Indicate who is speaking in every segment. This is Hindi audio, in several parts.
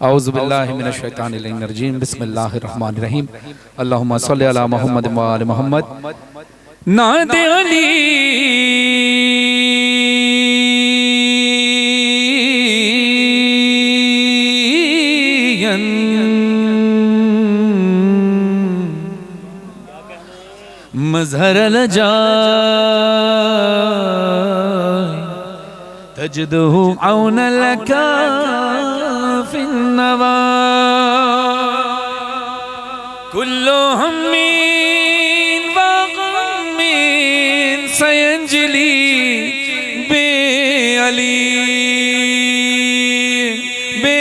Speaker 1: औज़ु बिल्लाहि मिनश शैतानिर रजीम बिस्मिल्लाहिर रहमानिर रहीम अल्लाहुम्मा सल्लि अला मुहम्मद व आलि मुहम्मद। नाते अली मज़हर लजा तजदहु औन लका फिन्नवा कुल्लु हम्मीन व गम्मीन सयंजली बे अली बे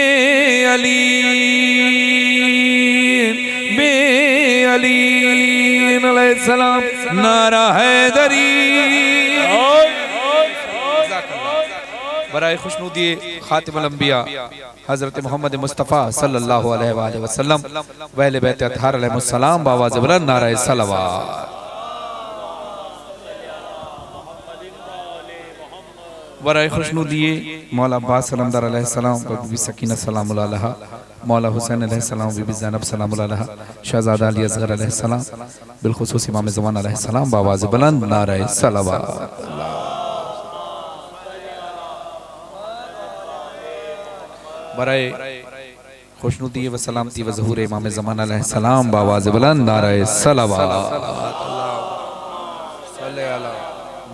Speaker 1: अली बे अली अलैहिस्सलाम नारा हैदरी। बराए खुशनुदी खातिमुल अंबिया हज़रत मोहम्मद मुस्तफ़ा सल्लल्लाहु अलैहि वसल्लम व अहले बैत अतहार अलैहिस्सलाम बावाज़ बुलंद नारे सलावत। बराए खुशनुदी मौला अब्बास सलामदार अलैहिस्सलाम व बीबी सकीना सलामुल्लाह अलैहा, मौला हुसैन अलैहिस्सलाम, बीबी ज़ैनब सलामुल्लाह अलैहा, शहज़ादा अली असग़र अलैहिस्सलाम, बिलखुसूस इमाम ज़मान अलैहिस्सलाम बावाज़ बुलंद नारे सलावत। बराए खुशनुदी व सलामती व ज़हूर इमाम ज़मान अलैहिस्सलाम बावाज़ बुलंद नारे सलावत। सल्ले अला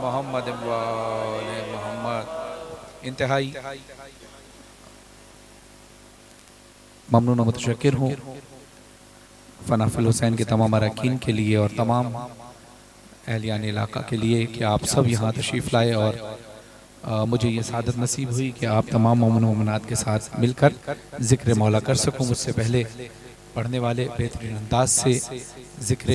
Speaker 1: मुहम्मद व आले मुहम्मद। इंतहाई ममनून व मुतशक्किर हूँ फनाफिल हुसैन के तमाम अरकान के लिए और तमाम अहलियान इलाका के लिए कि आप सब यहाँ तशरीफ़ लाए और मुझे ये सादत नसीब हुई कि आप तमाम मोमिन मोमिनात के साथ मिलकर ज़िक्र मौला कर सकूँ। मुझसे पहले पढ़ने वाले बेहतरीन अंदाज से ज़िक्र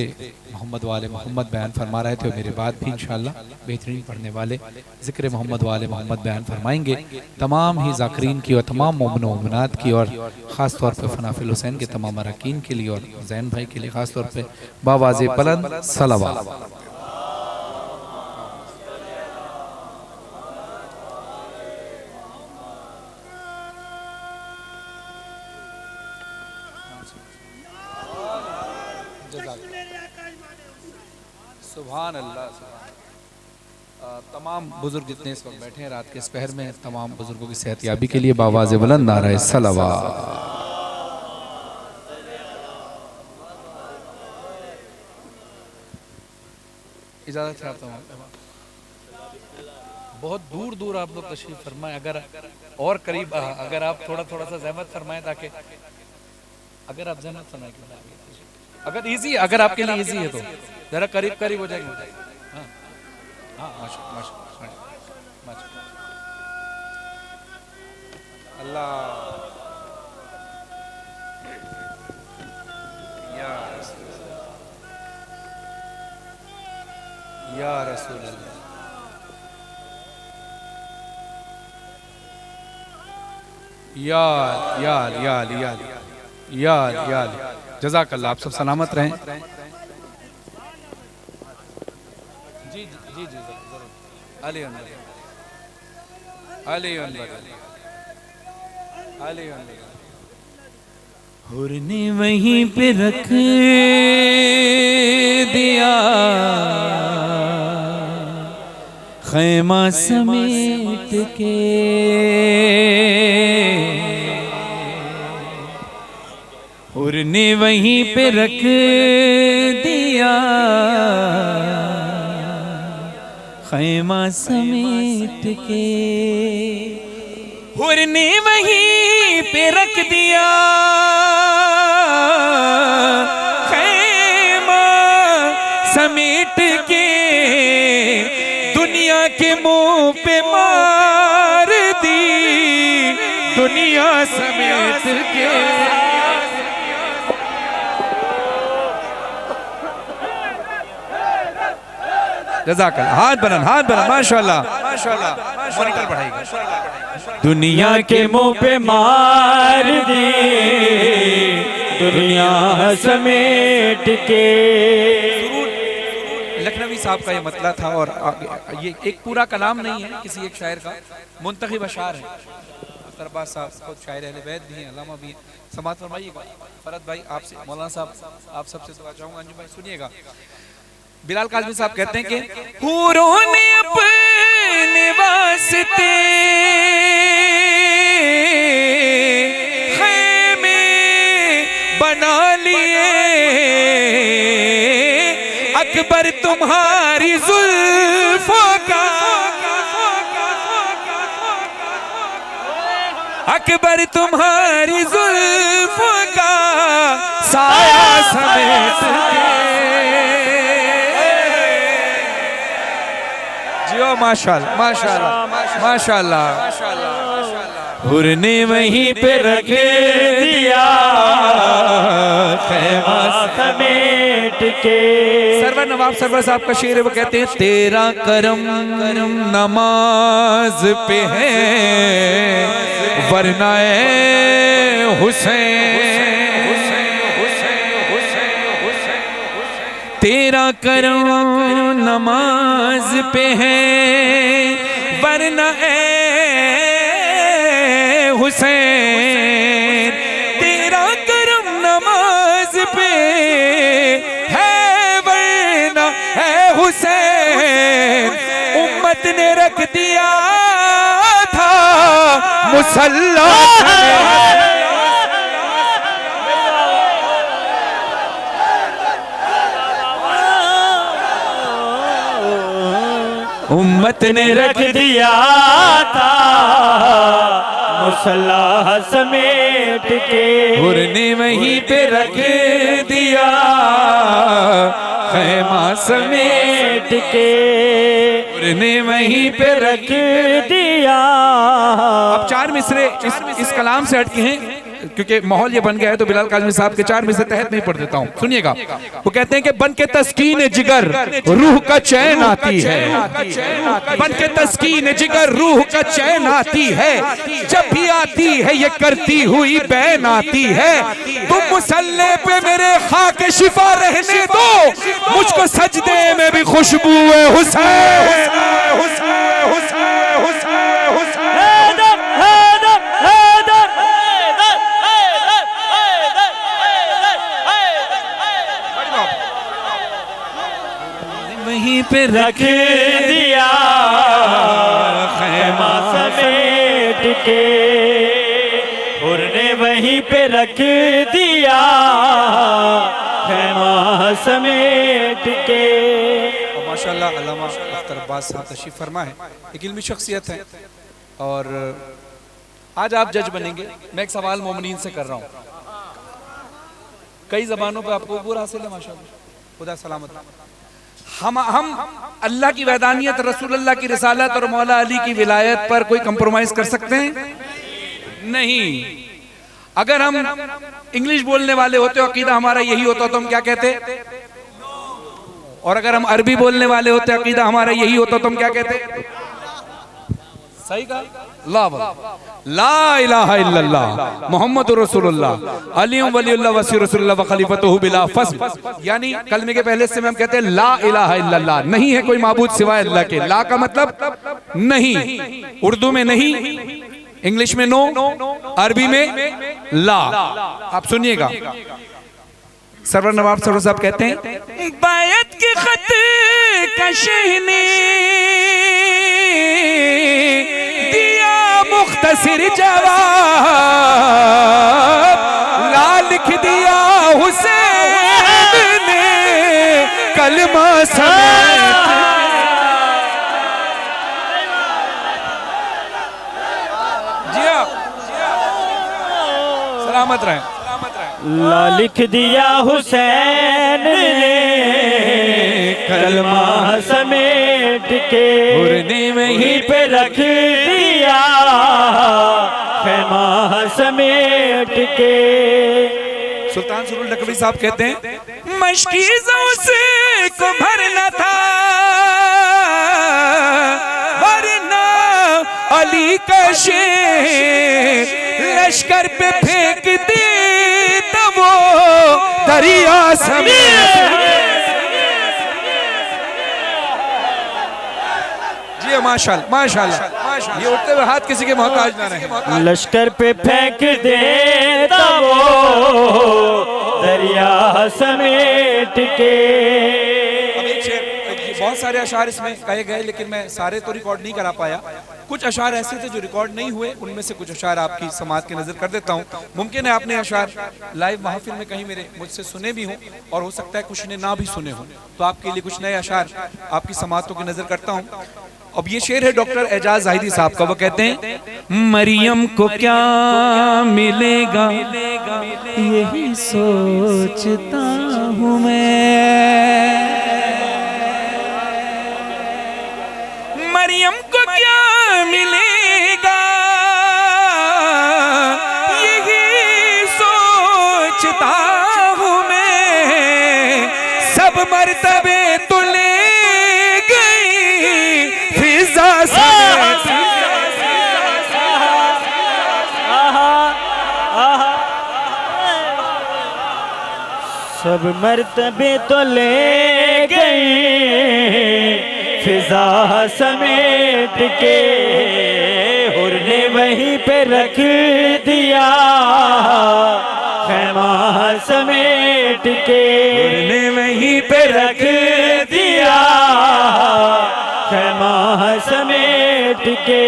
Speaker 1: मोहम्मद वाले मोहम्मद बयान फरमा रहे थे और मेरे बाद भी इंशाअल्लाह बेहतरीन पढ़ने वाले ज़िक्र मोहम्मद वाले मोहम्मद बयान फरमाएंगे। तमाम ही ज़ाकिरीन की और तमाम मोमिन मोमिनात की और ख़ास तौर पर फनाफिल हुसैन के तमाम अरकान के लिए और ज़ैन भाई के लिए ख़ास तौर पर बावाज़े बुलंद सलावत। सुभान अल्लाह। तमाम बुजुर्ग जितने इस वक्त बैठे हैं रात के इस पहर में, तमाम बुजुर्गों की सेहतयाबी के लिए बावाज़े बुलंद नारे सलावत। इजाज़त चाहता हूँ। बहुत दूर दूर आप लोग तशरीफ फरमाएं, अगर और करीब अगर आप थोड़ा थोड़ा सा ज़हमत फरमाएं, ताकि अगर आप ज़हमत फरमाएं, अगर इजी, अगर आपके लिए इजी है तो जरा करीब करीब हो जाएगा। हाँ हाँ माशाअल्लाह अल्लाह या रसूल अल्लाह या या या या या या जज़ाकल्लाह। आप सब सलामत रहें। जी जी जी जरूर। अली हुर ने वहीं पे रख दिया खैमा समेट के, हुर ने वहीं पे रख दिया खैमा समेट के, हुर ने वहीं पे रख दिया खैमा समेट के, दुनिया के मुंह पे मार दी दुनिया समेट के। जज़ाकल्लाह। हाथ बनन माशाअल्लाह माशाअल्लाह। मॉनिटर बढ़ाइए।
Speaker 2: दुनिया के मुंह पे मार दी दुनिया समेट के।
Speaker 1: लखनवी साहब का ये मतला था और ये एक पूरा कलाम नहीं है, किसी एक शायर का मुंतखब अशार है। अख्तर अब्बास साहब खुद शायर अहले बैत भी हैं, अल्लामा भी हैं। समाअत फरमाइएगा। फरहत भाई आपसे, मौलाना साहब आप सबसे दुआ चाहूँगा। अंजुम भाई सुनिएगा। बिलाल काज़मी साहब कहते हैं कि हूरों ने अपने वास्ते ख़ैमे बना लिए, अकबर तुम्हारी जुल्फों का, अकबर तुम्हारी जुल्फों का साया समेट के। जियो माशाल्लाह माशाल्लाह माशाल्लाह।
Speaker 2: हुर ने वहीं पे रख दिया खैमा समेट के।
Speaker 1: सरवर नवाब सरवर साहब का शेर है, वो कहते हैं तेरा करम नमाज पे है वरना हुसैन, तेरा करम नमाज पे है वरना हुसैन, तेरा करम नमाज पे है वरना है हुसैन। उम्मत ने रख दिया था मुसल्ला
Speaker 2: उम्मत ने रख दिया था मुसल्ला समेट के।
Speaker 1: हुर ने वहीं पे रख दिया खैमा समेट के, हुर ने वहीं पे रख
Speaker 2: दिया।
Speaker 1: अब चार मिसरे इस कलाम से हटके हैं क्योंकि माहौल ये बन गया है, तो बिलाल काज़मी साहब के चार मिसरे तहत नहीं पढ़ देता हूँ। सुनिएगा, वो कहते हैं कि बन के तस्कीन जिगर रूह का चैन आती है, बन के तस्कीन जिगर रूह का चैन आती है, जब भी आती है ये करती हुई बैन आती है। तुम मुसल्ले पे मेरे खाक शिफा रहने दो, मुझको सजदे में भी खुशबू है हुसैन। वहीं पे
Speaker 2: रख दिया खैमा समेट के, हुर ने वहीं पे रख दिया खैमा समेट के।
Speaker 1: माशाल्लाह अल्लामा अख्तर अब्बास साहब तशरीफ फरमा है, एक इल्मी शख्सियत है और आज आप जज बनेंगे। मैं एक सवाल मोमिनीन से कर रहा हूँ, कई ज़बानों पे आपको पूरा हासिल है माशाल्लाह, खुदा सलामत। हम अल्लाह की वैदानियत, रसूल अल्लाह की रिसालत और मौला अली की विलायत पर कोई कंप्रोमाइज कर सकते हैं? नहीं। अगर हम इंग्लिश बोलने वाले होते, अकीदा हमारा यही होता तो हम क्या कहते? और अगर हम अरबी बोलने वाले होते, अकीदा हमारा यही होता तो हम क्या कहते? सही कहा, ला इलाहा इल्लल्लाह मुहम्मदुर रसूलुल्लाह अलीयुम वलीउल्लाह वसी रसूलुल्लाह व खलीफतुहु बिला फस्ल। यानी कलमे के पहले से में हम कहते हैं ला इलाहा इल्लल्लाह, नहीं है कोई माबूद सिवाय अल्लाह के। ला का मतलब नहीं, उर्दू में नहीं, इंग्लिश में नो, अरबी में ला। आप सुनिएगा, सरवर नवाब सरवर साहब कहते हैं बायत के खत कशने दिया मुख्तसिर जवाब, ला लिख दिया हुसैन ने कलमा समेत। जिया सलामत रहे।
Speaker 2: ला लिख दिया हुसैन ने कलमा समेट के, हुर ने वहीं पे रख दिया खैमा समेट के।
Speaker 1: सुल्तान सुरुल नकवी साहब कहते हैं मशकीज़ों से को भरना था वरना अली का शेर लश्कर पे फेंक दी तब वो दरिया समेत। जी माशाल्लाह माशाल्लाह। ये उठते हुए हाथ किसी के मोहताज ना रहे।
Speaker 2: लश्कर पे फेंक देता वो दरिया समेट के।
Speaker 1: बहुत सारे अशार इसमें कहे गए, लेकिन मैं सारे तो रिकॉर्ड नहीं करा पाया। कुछ अशार ऐसे थे जो रिकॉर्ड नहीं हुए, उनमें से कुछ अशार आपकी समात के नजर कर देता हूँ। मुमकिन है आपने अशार लाइव महफिल में कहीं मेरे मुझसे सुने भी हों, और हो सकता है कुछ ने ना भी सुने हों, तो आपके लिए कुछ नए अशार आपकी समातों की नजर करता हूँ। अब ये शेर है डॉक्टर एजाज जाहिदी साहब का। वो कहते हैं, मरियम को क्या मिलेगा यही सोचता हूँ मैं, मरियम को क्या मिलेगा यही सोचता हूँ मैं, सब मर्तबे तो ले गई फिजा से।
Speaker 2: सब मर्तबे तो ले गई फिजा समेट के, हुर ने वहीं पे रख दिया खैमा समेट के, हुर ने वहीं पे रख दिया खैमा समेट के।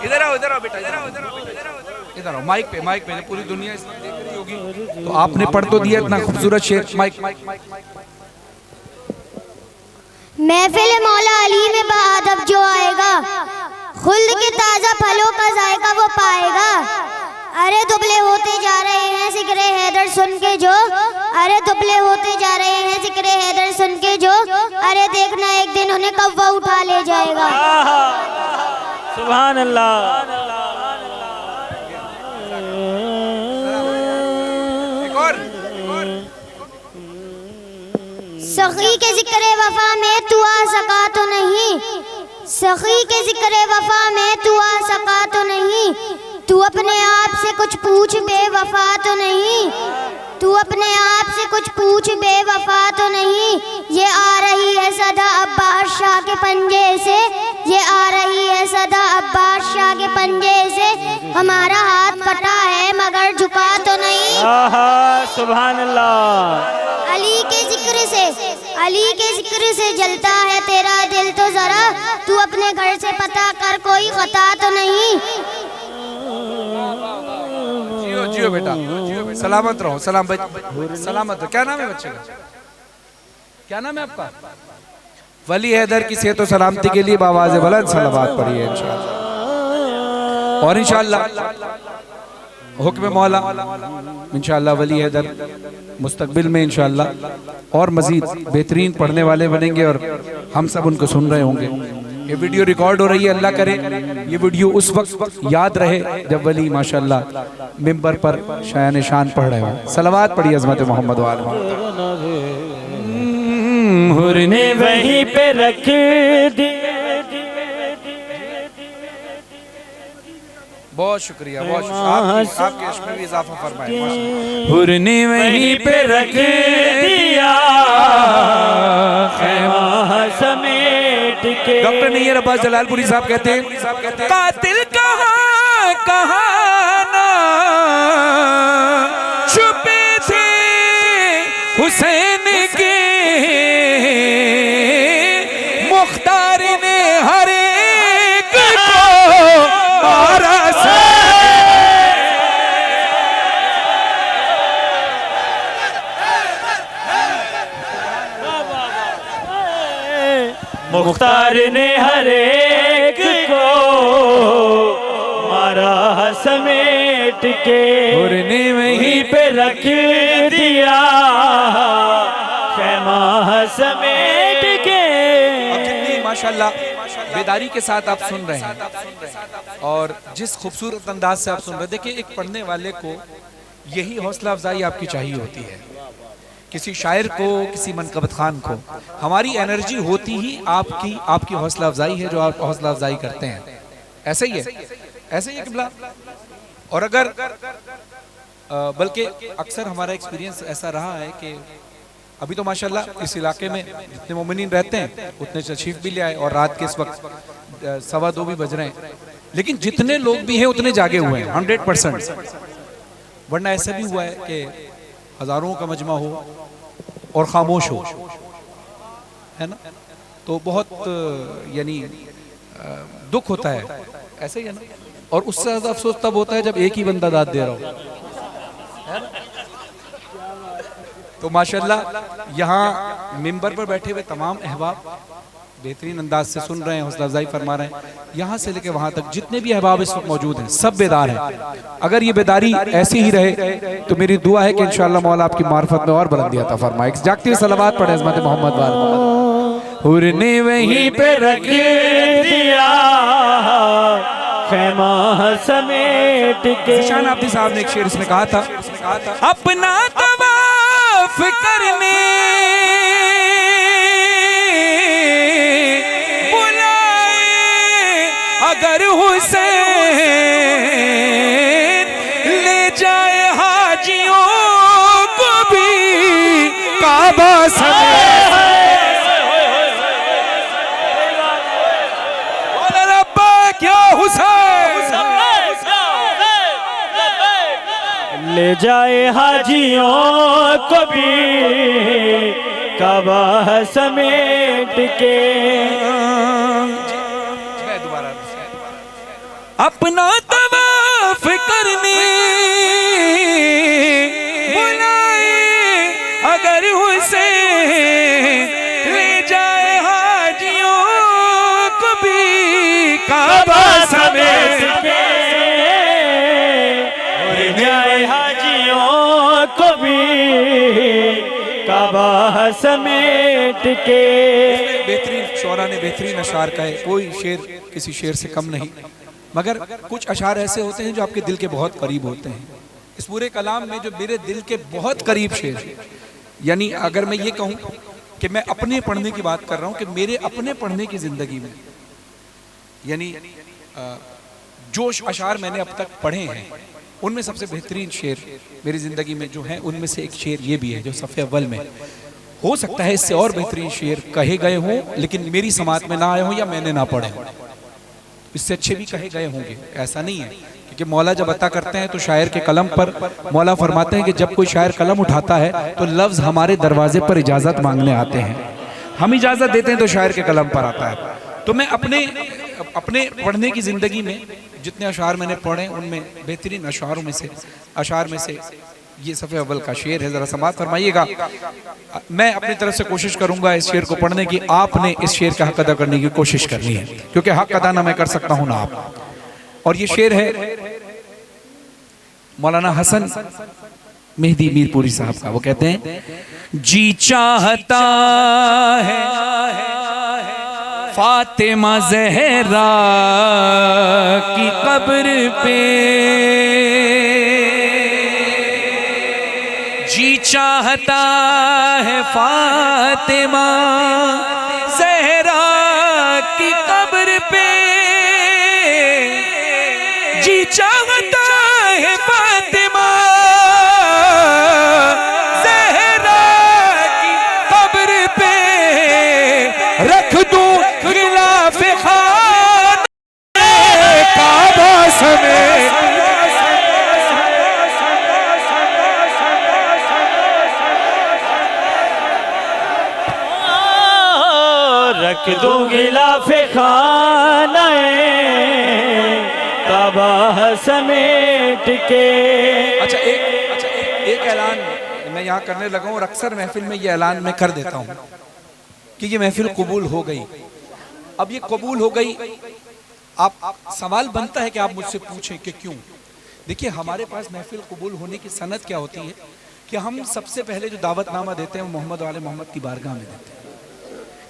Speaker 1: इधर आओ बेटा, इधर आओ माइक पे पूरी दुनिया इसमें देख रही होगी, तो आपने पढ़ तो दिया इतना खूबसूरत शेर। माइक
Speaker 3: महफिल मौला अली में बहादब जो आएगा, खुल्द के ताजा फलों का जायका वो पाएगा। अरे दुबले होते जा रहे हैं जिक्रे हैदर सुन के जो, अरे दुबले होते जा रहे हैं जिक्रे हैदर सुन के जो, अरे देखना एक दिन उन्हें कव्वा उठा ले जाएगा।
Speaker 2: सुभान अल्लाह।
Speaker 3: सखी के जिक्र वफा में तू आ सका तो नहीं, सखी के जिक्र वफा में तू आ सका तो नहीं, तू अपने आप से कुछ पूछ बेवफा तो नहीं, तू अपने आप से कुछ पूछ बेवफा तो नहीं। ये आ रही है सदा अब्बास शाह के पंजे से, ये आ रही है सदा अब्बास शाह के पंजे से, हमारा हाथ कटा है मगर झुका तो नहीं।
Speaker 2: सुभान अल्लाह।
Speaker 3: अली के जिक्र से, अली के जिक्र से जलता है तेरा दिल, तो जरा तू अपने घर से पता कर कोई खता तो नहीं।
Speaker 1: जियो जियो बेटा, सलामत रहो, सलामत रहो। क्या नाम है बच्चे का, क्या नाम है आपका? वली हैदर की सेहत और सलामती के लिए बावाज़ बुलंद सलावत पढ़िए इंशाअल्लाह। और इंशाअल्लाह हुक्म मौला इंशाअल्लाह वली हैदर मुस्तकबिल में इंशाअल्लाह और मजीद बेहतरीन पढ़ने वाले बनेंगे, और हम सब उनको सुन रहे होंगे। ये वीडियो रिकॉर्ड हो रही है, अल्लाह करे ये वीडियो उस वक्त याद रहे जब वली माशाअल्लाह मिंबर पर शायान शान पढ़ रहे हो। सलावत पढ़िए अज़मत मोहम्मद वाले।
Speaker 2: हुर ने वहीं पे रख दिया।
Speaker 1: बहुत शुक्रिया, बहुत शुक्रिया, आपके इश्क में भी इजाफा फरमाए।
Speaker 2: हुर ने वहीं पे रख दिया खैमा समेट के।
Speaker 1: डॉक्टर नैयर अब्बास जलालपुरी साहब कहते हैं, कातिल कहाँ कहाँ ना छुपे थे हुसैन के, मुख्तार ने हर एक को मारा से।
Speaker 2: मुख्तार ने हर एक को मारा समेट के, हुर ने वहीं पे रख दिया खैमा समेट के।
Speaker 1: कितनी माशाल्लाह बेदारी के साथ आप सुन रहे हैं और जिस खूबसूरत अंदाज से आप सुन रहे हैं। देखिए, एक पढ़ने वाले को यही हौसला अफजाई आपकी चाहिए होती है। किसी शायर को, किसी मनकबत खान को, हमारी एनर्जी होती ही आपकी हौसला अफजाई है, जो आप हौसला अफजाई करते हैं। ऐसे ही है, ऐसे ही है किबला। और अगर बल्कि अक्सर हमारा एक्सपीरियंस ऐसा रहा है कि अभी तो माशाल्लाह इस इलाके में जितने मोमिनीन रहते हैं उतने तशरीफ भी ले आए, और रात के इस वक्त 2:15 भी बज रहे हैं, लेकिन जितने लोग भी हैं उतने जागे हुए हैं 100%। वरना ऐसा भी हुआ है कि हजारों का मजमा हो और खामोश हो, है ना, तो बहुत यानी दुख होता है। ऐसे ही है ना। और उससे ज्यादा अफसोस तब होता है जब एक ही बंदा दाद दे रहा हो, है ना? तो माशाल्लाह यहाँ मिंबर पर बैठे हुए तमाम अहबाब बेहतरीन अंदाज से सुन रहे हैं, हौसला अफजाई फरमा रहे हैं। यहाँ से लेकर वहाँ तक जितने भी अहबाब इस वक्त मौजूद हैं सब बेदार हैं। अगर ये बेदारी ऐसी ही रहे तो मेरी दुआ है कि इंशाअल्लाह मौला आपकी मार्फत में और बुलंदी अता फरमाए। जागती हुई सलावत पढ़े हज़रत मोहम्मद वाले।
Speaker 2: हुर ने वहीं पे रख दिया खैमा समेट के।
Speaker 1: शान आब्दी साहब ने एक शेर इसमें कहा था, अपना तवाफ करने अगर हुसैन ले जाए हाजियों को भी काबा समेत, बोला रब्बा क्या हुसैन
Speaker 2: ले जाए हाजियों को भी काबा समेट के।
Speaker 1: अपना तवाफ करने बुलाए अगर हुसैन ले जाए हाजियों को भी काबा समेत के,
Speaker 2: ले जाए हाजियों को भी काबा समेट के।
Speaker 1: बेहतरीन शौरा ने बेहतरीन अशार कहे, कोई शेर किसी शेर से कम नहीं, मगर कुछ अशार ऐसे होते हैं जो आपके दिल के बहुत करीब होते हैं। इस पूरे कलाम में जो मेरे दिल के बहुत करीब शेर है, यानी अगर मैं ये कहूँ कि मैं अपने पढ़ने की बात कर रहा हूँ कि मेरे अपने पढ़ने की ज़िंदगी में यानी जो अशार मैंने अब तक पढ़े हैं उनमें सबसे बेहतरीन शेर मेरी ज़िंदगी में जो है उनमें से एक शेर ये भी है जो सफ़े अव्वल में। हो सकता है इससे और बेहतरीन शेर कहे गए हों लेकिन मेरी समात में ना आए हों या मैंने ना पढ़े हों, इससे अच्छे भी कहे गए होंगे, ऐसा नहीं है। क्योंकि मौला जब अता करते हैं तो शायर के कलम पर मौला फरमाते हैं कि जब कोई शायर कलम उठाता है तो लफ्ज़ हमारे दरवाजे पर इजाज़त मांगने आते हैं, हम इजाज़त देते हैं तो शायर के कलम पर आता है। तो मैं अपने पढ़ने की ज़िंदगी में जितने अशार मैंने पढ़े उनमें बेहतरीन अशार में से ये सफ़े अव्वल का शेर है, ज़रा समात फरमाइएगा। मैं अपनी तरफ से कोशिश करूंगा इस शेर को पढ़ने की, आपने इस शेर का हक अदा करने की कोशिश करनी है क्योंकि हक अदा ना मैं कर सकता हूं ना आप। और ये शेर है मौलाना हसन मेहदी मीरपुरी साहब का। वो कहते हैं, जी चाहता है फातिमा ज़हरा की कब्र पे, जी चाहता है फातिमा ज़हरा की कब्र पे, जी चाहता है फातिमा ज़हरा की कब्र पे, रख दूं गिलाफ खाने काबा समेत।
Speaker 2: रख दूं गिलाफ खाना काबा समेट के।
Speaker 1: अच्छा एक ऐलान मैं यहाँ करने लगा हूँ और अक्सर महफिल में ये ऐलान मैं कर देता हूँ कि ये महफिल कबूल हो गई। अब ये कबूल हो गई, आप सवाल बनता है कि आप मुझसे पूछें कि क्यों। देखिए हमारे पास महफिल कबूल होने की सनद क्या होती है कि हम सबसे पहले जो दावतनामा देते हैं वो मोहम्मद वाले मोहम्मद की बारगाह में देते हैं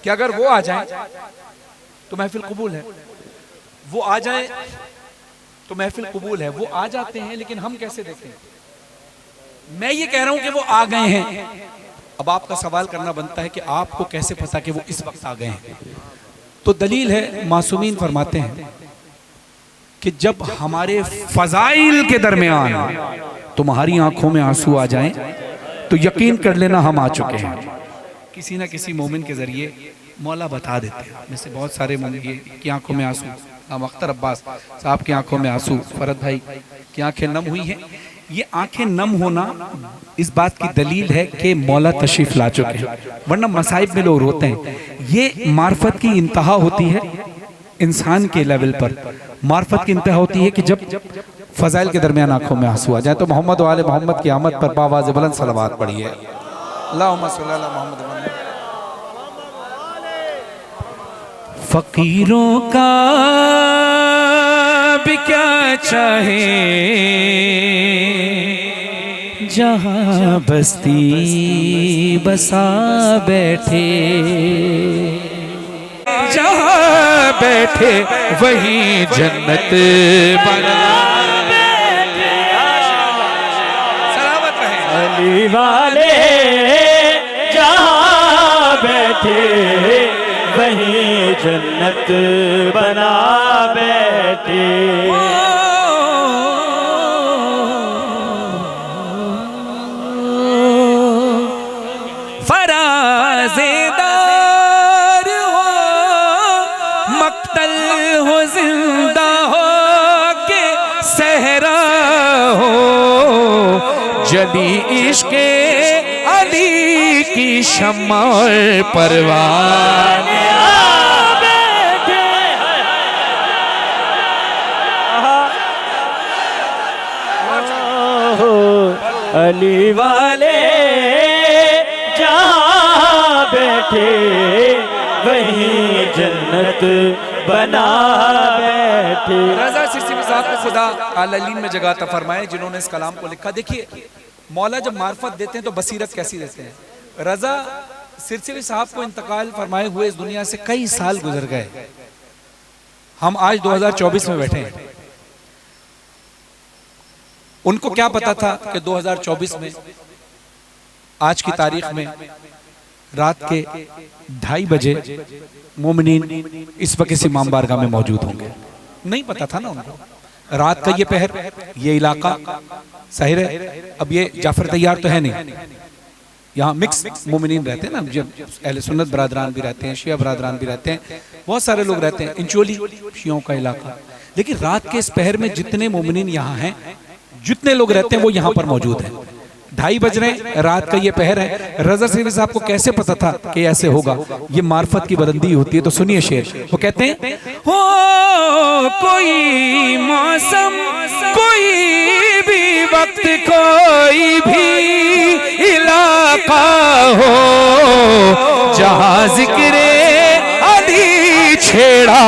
Speaker 1: कि अगर वो आ जाए तो महफिल कबूल है, वो आ जाए तो महफिल कबूल है। वो आ जाते हैं लेकिन हम कैसे देखें, मैं ये कह रहा हूं कि वो आ गए हैं। अब आपका सवाल करना बनता है कि आपको कैसे पता कि वो इस वक्त आ गए हैं? तो दलील है, मासूमीन फरमाते हैं कि जब हमारे फजाइल के दरमियान तुम्हारी आंखों में आंसू आ जाएं तो यकीन कर लेना हम आ चुके हैं। किसी ना किसी मोमिन के जरिए मौला बता देते हैं। में से बहुत सारे मोमिन की आंखों में आंसू, हम अख्तर अब्बास साहब की आंखों में आंसू, फरद भाई की आंखें नम हुई हैं। ये आंखें नम होना इस बात की दलील है कि मौला तशरीफ ला चुके हैं, वरना मसाइब में लोग रोते हैं। ये मार्फत की इंतहा होती है, इंसान के लेवल पर मार्फत की इंतहा होती है कि जब फजाइल के दरमियान आंखों में आंसू आ जाए। तो मोहम्मद वाले मोहम्मद की आमद पर बावाज़ बुलंद सलावत पढ़िए। अल्लाहुम्मा सल्ली अला मोहम्मद। फकीरों का भी क्या चाहे जहां बस्ती बसा बैठे, जहां बैठे वही जन्नत बना बैठे। सलामत रहे
Speaker 2: अली वाले, जहां बैठे वही जन्नत बना बैठे। फराज़ेदार हो, मक्तल हो, जिंदा हो के सहरा हो, जली इश्क़े अली की शम्मा परवान अली वाले, जहाँ बैठे वही जन्नत बना बैठे। रज़ा सिरसिवी साहब को खुदा आल-अलीन में जगह अता फरमाए जिन्होंने इस कलाम को लिखा। देखिए मौला जब मार्फत देते हैं तो बसीरत कैसी देते हैं। रज़ा सिरसिवी साहब को इंतकाल फरमाए हुए इस दुनिया से कई साल गुजर गए। हम आज 2024 में बैठे हैं। उनको क्या पता था कि 2024 में आज की तारीख में रात के 2:30 बजे मोमिनीन इस वक्त इस इमाम बारगाह में मौजूद होंगे। नहीं पता था ना उनको। रात का ये पहर, ये इलाका साहिर है। अब ये जाफर तैयार तो है नहीं, यहाँ मिक्स मोमिनीन रहते हैं ना, जब अहले सुन्नत बरादरान भी रहते हैं, शिया बरादरान भी रहते हैं, बहुत सारे लोग रहते हैं। इंचोली शियों का इलाका। लेकिन रात के इस पहर में जितने मोमिनीन यहाँ हैं, जितने लोग रहते हैं वो यहाँ पर मौजूद हैं। 2:30 बज रहे हैं, रात का ये पहर है। रज़ा सिरसिवी साहब को कैसे पता था कि ऐसे होगा? ये मार्फत की बुलंदी होती है। तो सुनिए शेर, वो कहते हैं, हो कोई मौसम, कोई भी वक्त, कोई भी इलाका हो, जहाँ जिक्रे अली छेड़ा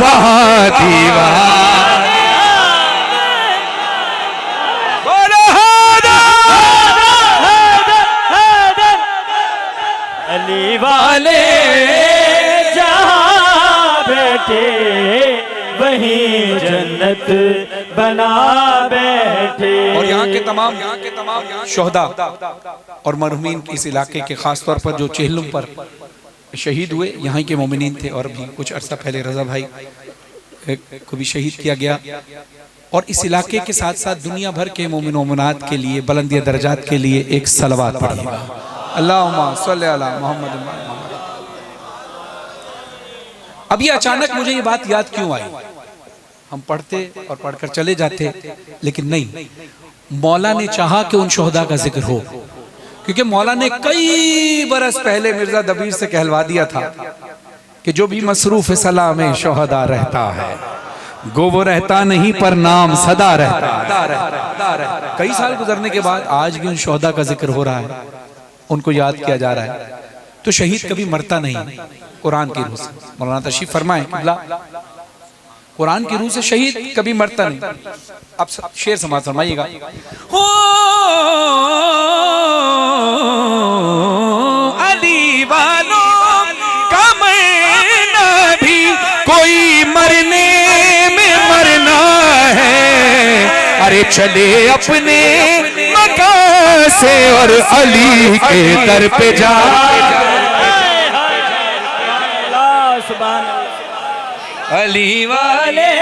Speaker 2: वहाँ दीवार। अली वाले, जहाँ बैठे वही जन्नत बना बैठे। और यहाँ के तमाम शोहदा और मरहूमीन इस इलाके के खास तौर पर जो चेहलुम पर शहीद हुए, यहाँ के मोमिनीन थे। और भी कुछ अरसा पहले रज़ा भाई को भी शहीद किया गया। और इस इलाके के साथ साथ दुनिया भर के मोमिन मोमिनात के लिए बुलंदी दर्जात के लिए एक सलवात पढ़िएगा। अल्लाहुम्मा सल्ली अला मोहम्मद। अब ये अचानक मुझे ये बात याद क्यों आई? हम पढ़ते और पढ़कर चले जाते, लेकिन नहीं, मौला ने चाहा कि उन शोहदा का जिक्र हो। क्योंकि मौला ने कई बरस पहले मिर्जा दबीर से कहलवा दिया था कि जो भी मसरूफ सलाह में शोहदा रहता है, गो वो रहता नहीं पर नाम सदा रहता। कई साल गुजरने के बाद आज भी उन शोहदा का जिक्र हो रहा है, उनको याद किया जा रहा है। तो शहीद कभी मरता नहीं, कुरान की रूह से। मौलाना तशरीफ फरमाएं, कुरान की रूह से शहीद कभी मरता नहीं। अब शेर समाज फरमाइएगा। हो अली वालों का मरना भी कोई मरने में मरना है। अरे चले अपने मकाम से और अली के दर पे जा। अली वाले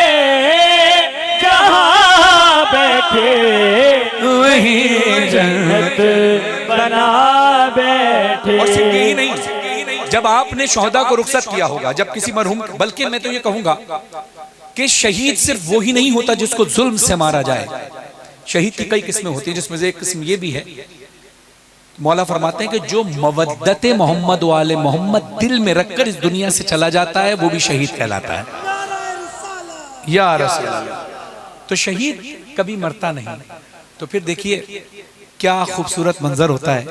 Speaker 4: जहाँ बैठे वहीं जन्नत बना बैठे।
Speaker 2: और सिर्फ यही नहीं, जब आपने शोहदा को रुखसत किया होगा, जब किसी मरहूम, बल्कि मैं तो ये कहूंगा कि शहीद सिर्फ वो ही नहीं होता जिसको जुल्म से मारा जाए। शहीद की कई किस्में होती हैं, जिसमें से एक किस्म ये भी है, मौला फरमाते हैं कि जो मवद्दत मोहम्मद वाले मोहम्मद दिल में रखकर इस दुनिया से चला जाता है वो भी शहीद कहलाता है। या रसूल अल्लाह। तो शहीद कभी मरता नहीं। तो फिर देखिए क्या खूबसूरत मंजर होता है।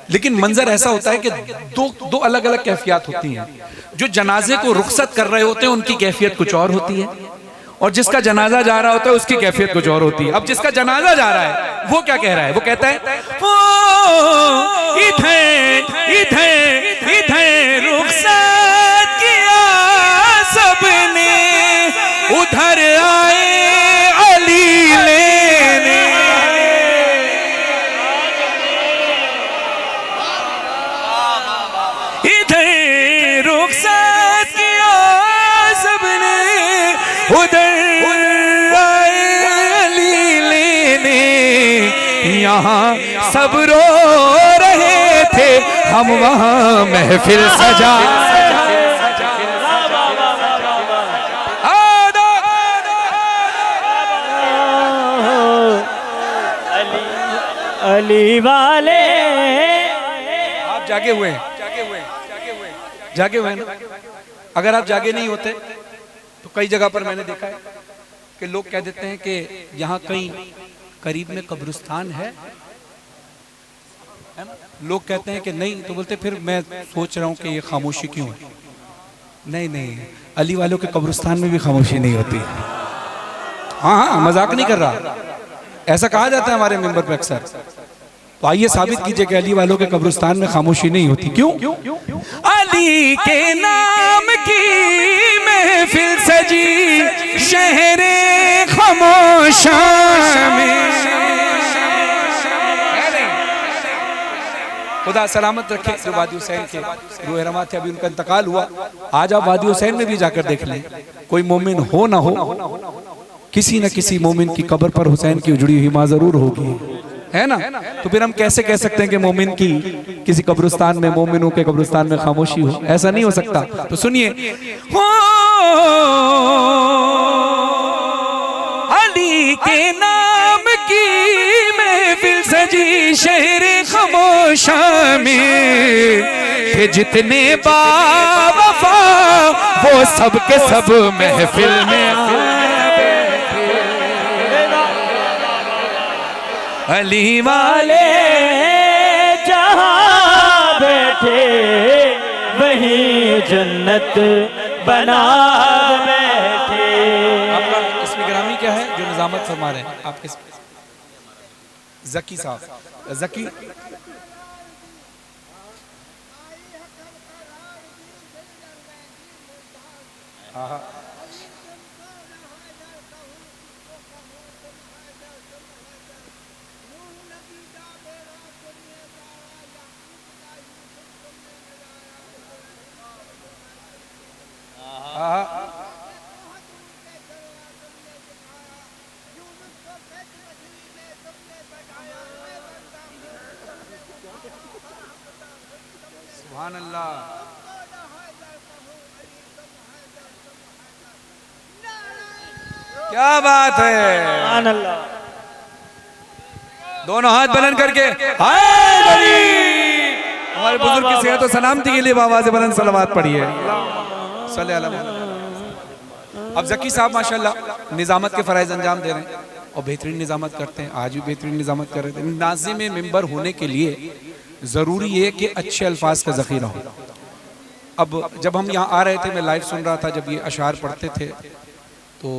Speaker 2: लेकिन मंजर ऐसा होता है कि दो अलग अलग कैफियत होती हैं। जो जनाजे को रुखसत कर रहे होते हैं उनकी कैफियत कुछ और होती है, और जिसका जनाजा जा रहा होता है उसकी कैफियत कुछ और होती है। अब जिसका जनाजा जा रहा है वो क्या कह रहा है? वो कहता है इधर इधर इधर रुखसत किया सबने, उधर आए अली लेने। इधर रुखसत किया सबने, उधर आए अली लेने। यहाँ सब रो रहे थे, हम वहाँ महफिल सजा।
Speaker 4: अली वाले
Speaker 2: आप जागे हुए हैं, जागे हुए हैं ना? अगर आप जागे नहीं होते तो कई जगह पर मैंने देखा है कि लोग कह देते हैं कि यहाँ कहीं करीब में कब्रिस्तान है ना? लोग कहते हैं कि नहीं, तो बोलते फिर मैं सोच रहा हूँ कि ये खामोशी क्यों है। नहीं नहीं, अली वालों के कब्रिस्तान में भी खामोशी नहीं होती। हाँ हाँ, मजाक नहीं कर रहा, ऐसा कहा जाता है हमारे मेंबर पे अक्सर। तो आइए साबित कीजिए कि अली वालों के कब्रिस्तान में खामोशी नहीं होती। क्यों? अली के नाम की महफिल सजी शहरे खामोशा में। खुदा सलामत रखे जो वादी हुसैन के रूह रमा थे, अभी उनका इंतकाल हुआ। आज आप वादी हुसैन में भी जाकर देख लें, कोई मोमिन हो ना हो, किसी न किसी मोमिन की कब्र पर हुसैन की उजड़ी हुई मां जरूर होगी, है ना? तो फिर हम कैसे कह सकते हैं कि मोमिन की किसी कब्रिस्तान में, मोमिनों के कब्रिस्तान में खामोशी हो? ऐसा नहीं हो सकता। तो सुनिए, अली के नाम की महफिल सजी शहर खामोशा में, कि जितने बावफा वो सब के सब महफिल में। अली वाले
Speaker 4: जहाँ बैठे वहीं जन्नत बना बैठे।
Speaker 2: आपका इसमें ग्रामी क्या है जो निजामत फरमा रहे हैं? आपके जकी साहब, जकी सुभान अल्लाह। क्या बात है,
Speaker 4: सुभान अल्लाह।
Speaker 2: दोनों हाथ बुलंद करके हाय अली। हमारे बुजुर्ग की सेहत और सलामती के लिए आवाज़ बुलंद सलावत पढ़िए। अब जकी साहब माशाल्लाह निजामत के फ़राइज़ अंजाम दे रहे हैं और बेहतरीन निजामत करते हैं, आज भी बेहतरीन निजामत कर रहे थे। नाज़िम मिंबर होने के लिए ज़रूरी है कि अच्छे अल्फाज का ज़ख़ीरा हो। अब जब हम यहाँ आ रहे थे, मैं लाइव सुन रहा था, जब ये अशार पढ़ते थे तो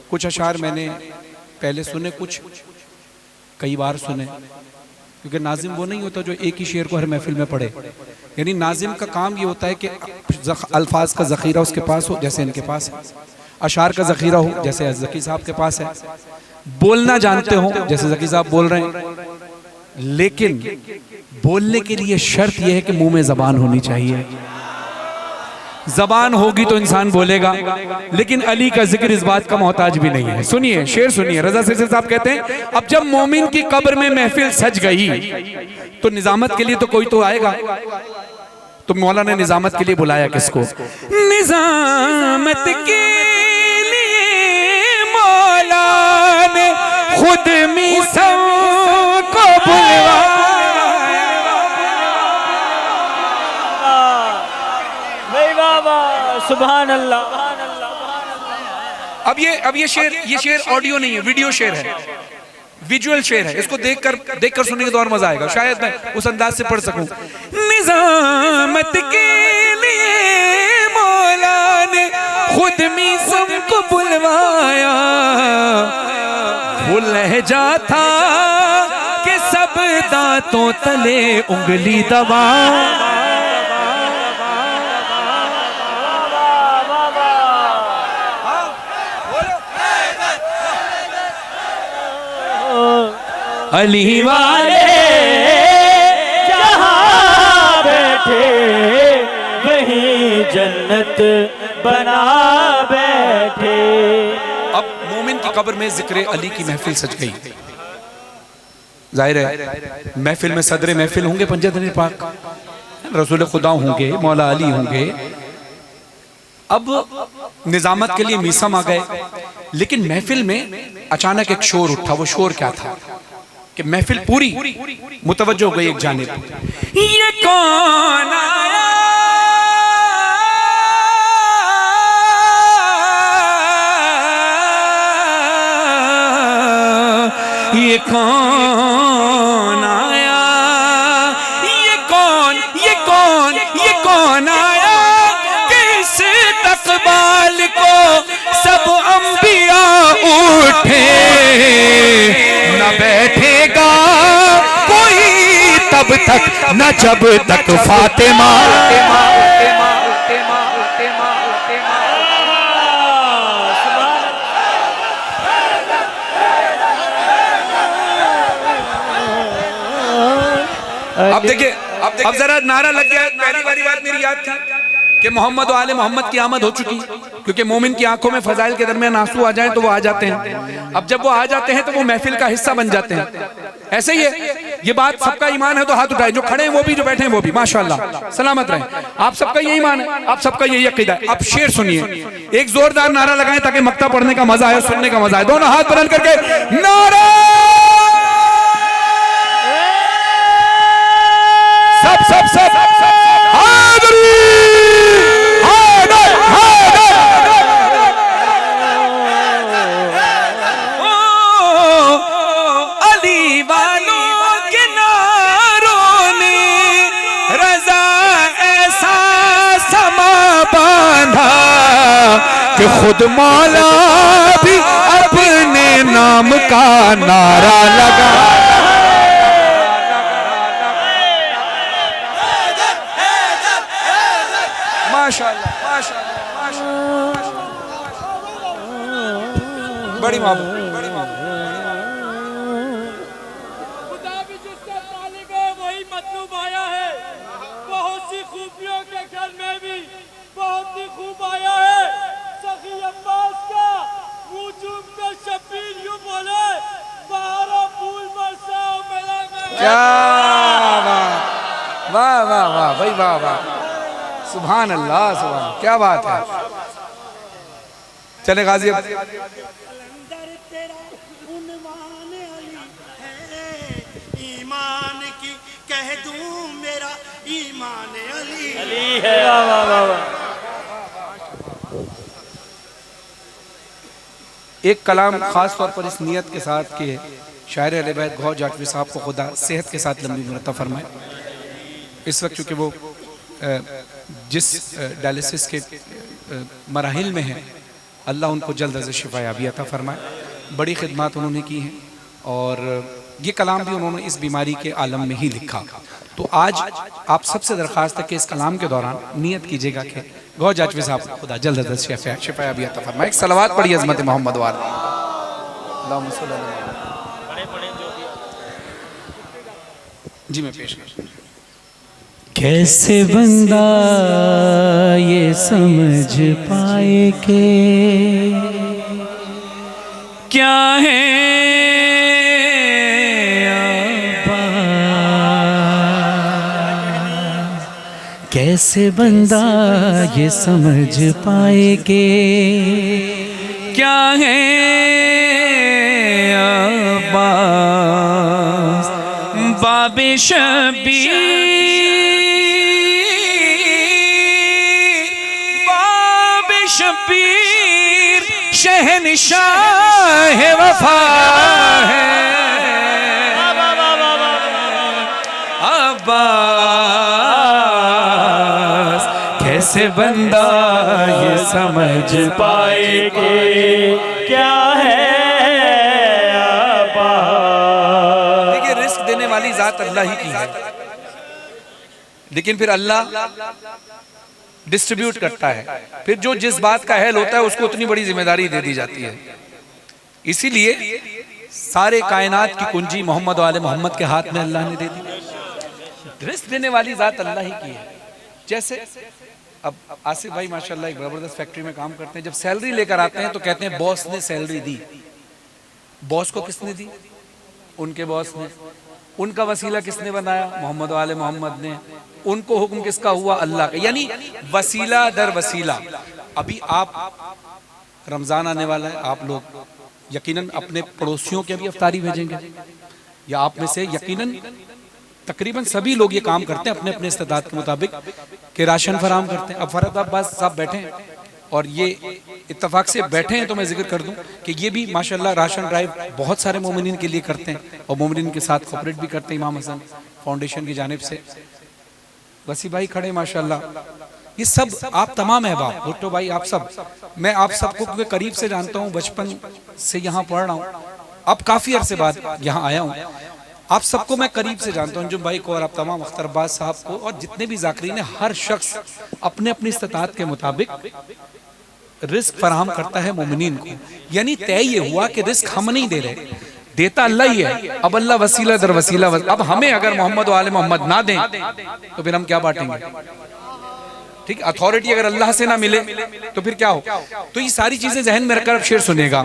Speaker 2: कुछ अशार मैंने पहले सुने, कुछ कई बार सुने, क्योंकि नाजिम वो नहीं होता जो एक ही शेर को हर महफिल में पढ़े। यानी नाजिम का काम ये होता है कि अल्फाज का ज़ख़ीरा उसके पास हो, जैसे इनके पास है, अशार का ज़ख़ीरा हो जैसे ज़की साहब के पास है, बोलना जानते हो जैसे ज़की साहब बोल रहे हैं, लेकिन बोलने के लिए शर्त यह है कि मुंह में जबान होनी चाहिए। जबान होगी तो इंसान बोलेगा, लेकिन अली का जिक्र इस बात का मोहताज भी नहीं है। सुनिए शेर सुनिए, रजा सिरसी साहब कहते हैं, अब जब मोमिन की कब्र में महफिल सज गई तो निजामत के लिए तो कोई तो आएगा। तो मौला ने निजामत के लिए बुलाया किसको? निजामत के लिए मौला ने खुद मीसम को बुलवाया।
Speaker 4: सुभान अल्लाह।
Speaker 2: अब ये शेर ऑडियो नहीं है, वीडियो शेर है, विजुअल शेर है। इसको देखकर सुनने के तो और मजा आएगा, शायद मैं उस अंदाज से पढ़ सकूं। निजामत के लिए मौला ने खुद मीसम को बुलवाया, वो लहजा था कि सब दांतों तले उंगली दबा। अली वाले
Speaker 4: जहाँ बैठे वहीं जन्नत बना बैठे।
Speaker 2: अब मोमिन की कब्र में जिक्र अली की महफिल सज गई। जाहिर है महफिल में सदर महफिल होंगे पंजतन पाक, रसूल खुदा होंगे, मौला अली होंगे। अब निजामत के लिए मीसम आ गए, लेकिन महफिल में अचानक एक शोर उठा। वो शोर क्या था कि महफिल पूरी मुतवज्जो हो गई एक जानिब। ये कौन आया, ये कौन आया, ये कौन, ये कौन, ये कौन आया, किस तकबाल को सब अंबिया उठे, न बैठेगा कोई तब तक न जब तक फातिमा। अब देखिए, अब जरा नारा लग गया। पहली वाली बात मेरी याद थी कि मोहम्मद और आले मोहम्मद की आमद हो चुकी, क्योंकि मोमिन की आंखों में फजाइल के दरमियान आंसू आ जाएं तो वो आ जाते हैं। अब जब वो आ जाते हैं तो वो महफिल का हिस्सा बन जाते हैं। ऐसे ही है, ये बात सबका ईमान है तो हाथ उठाए, जो खड़े हैं वो भी, जो बैठे हैं वो भी, माशाअल्लाह सलामत रहे। आप सबका यही ईमान है, आप सबका यही अकीदा है। अब शेर सुनिए, एक जोरदार नारा लगाएं ताकि मक्ता पढ़ने का मजा आए, सुनने का मजा आए। दोनों हाथ बुलंद करके नारा, सब अली वालों के नारों ने रजा ऐसा समा बांधा कि खुद मौला भी अपने नाम का नारा लगा। बड़ी मोहब्बत, बड़ी मोहब्बत।
Speaker 5: खुदा भी जिसका तालिब है वही मतलूब आया है। बहुत सी खूबियों के घर में भी बहुत ही खूब आया है। सखी अब्बास का मुंह चूम कर शब्बीर यूं बोले, बहारा फूल बरसाओ मेला में।
Speaker 2: क्या वाह वाह वाह भाई, वाह वाह, सुभान अल्लाह, सुभान, क्या बात है। चले गाजी,
Speaker 6: ईमान की कह दूं मेरा ईमान अली
Speaker 4: अली है। वाह वाह वाह वाह।
Speaker 2: एक कलाम खास तौर पर इस नियत के साथ कि शायर अहले बैत गौहर जाटवी साहब को खुदा सेहत के साथ लंबी उम्र अता फरमाए। इस वक्त चूँकि वो जिस डायलिसिस के मराहिल में है, अल्लाह उनको जल्द अज़ शिफा याबी अता फरमाए। बड़ी खिदमत उन्होंने की हैं और ये कलाम भी उन्होंने इस बीमारी के आलम में ही लिखा। तो आज आप सबसे दरख्वास्त है कि इस कलाम के दौरान नियत कीजिएगा कि गौहर जाटवी साहब को खुदा जल्द अज़ शिफा याबी अता फरमाए। एक सलवात पढ़िए अज़मत मोहम्मद वाले। जी मैं पेश कर।
Speaker 1: कैसे बंदा ये समझ पाए कि क्या है आबाद, कैसे बंदा ये समझ पाए कि क्या है आबाद। बाबे शबीर शहनशाह वफा है, अब्बास कैसे बंदा ये समझ पाए कि
Speaker 4: क्या है अब्बास।
Speaker 2: देखिए रिस्क देने वाली जात अल्लाह ही की है, लेकिन फिर अल्लाह डिस्ट्रीब्यूट करता है। फिर जो जिस बात का अहल होता है उसको उतनी बड़ी जिम्मेदारी दे दी जाती है। इसीलिए सारे कायनात की कुंजी मोहम्मद वाले मोहम्मद के हाथ में अल्लाह ने दे दी। रिस्क देने वाली जात अल्लाह ही की है। जैसे अब आसिफ भाई माशाल्लाह एक जबरदस्त फैक्ट्री में काम करते हैं, जब सैलरी लेकर आते हैं तो कहते हैं बॉस ने सैलरी दी। बॉस को किसने दी? उनके बॉस ने। उनका वसीला किसने बनाया? मोहम्मद वाले मोहम्मद ने। उनको हुक्म किसका हुआ? अल्लाह का। यानी वसीला दर वसीला। अभी आप रमजान आने वाला है, आप लोग यकीनन अपने पड़ोसियों के भी अफ्तारी भेजेंगे, या आप में से यकीनन तकरीबन सभी लोग ये काम करते हैं अपने अपने इस्तेदाद के मुताबिक कि राशन फराम करते हैं। अब फरहत अब्बास साहब बैठे हैं और ये इत्तफाक से बैठे हैं, तो मैं जिक्र कर दूं कि ये भी माशाल्लाह राशन ड्राइव बहुत सारे मोमिनीन के लिए करते हैं और मोमिनीन के साथ कोऑपरेट भी करते हैं इमाम हसन फाउंडेशन की जानिब से। वसी भाई खड़े माशाल्लाह, ये सब आप तमाम अहबाब, भुट्टो भाई, आप सब, मैं आप सबको क्योंकि करीब से जानता हूँ, बचपन से यहाँ पढ़ रहा हूँ, अब काफ़ी अरसे बाद यहाँ आया हूँ, आप सबको मैं करीब से जानता हूँ, अंजुम भाई को और आप तमाम अख्तर अब्बास साहब को और जितने भी ज़ाकिरीन हैं, हर शख्स अपने अपनी इस्तिताअत के मुताबिक रिस्क फराहम करता है मोमिनीन को। यानी तय ये हुआ कि रिस्क हम नहीं दे रहे, देता अल्लाह ही है। अब अल्लाह वसीला दर वसीला, अब हमें अगर मोहम्मद वाले मोहम्मद ना दें तो फिर हम क्या बांटेंगे? ठीक, अथॉरिटी अगर अल्लाह से ना मिले तो फिर क्या हो? तो ये सारी चीजें जहन में रखकर अब शेर सुनेगा।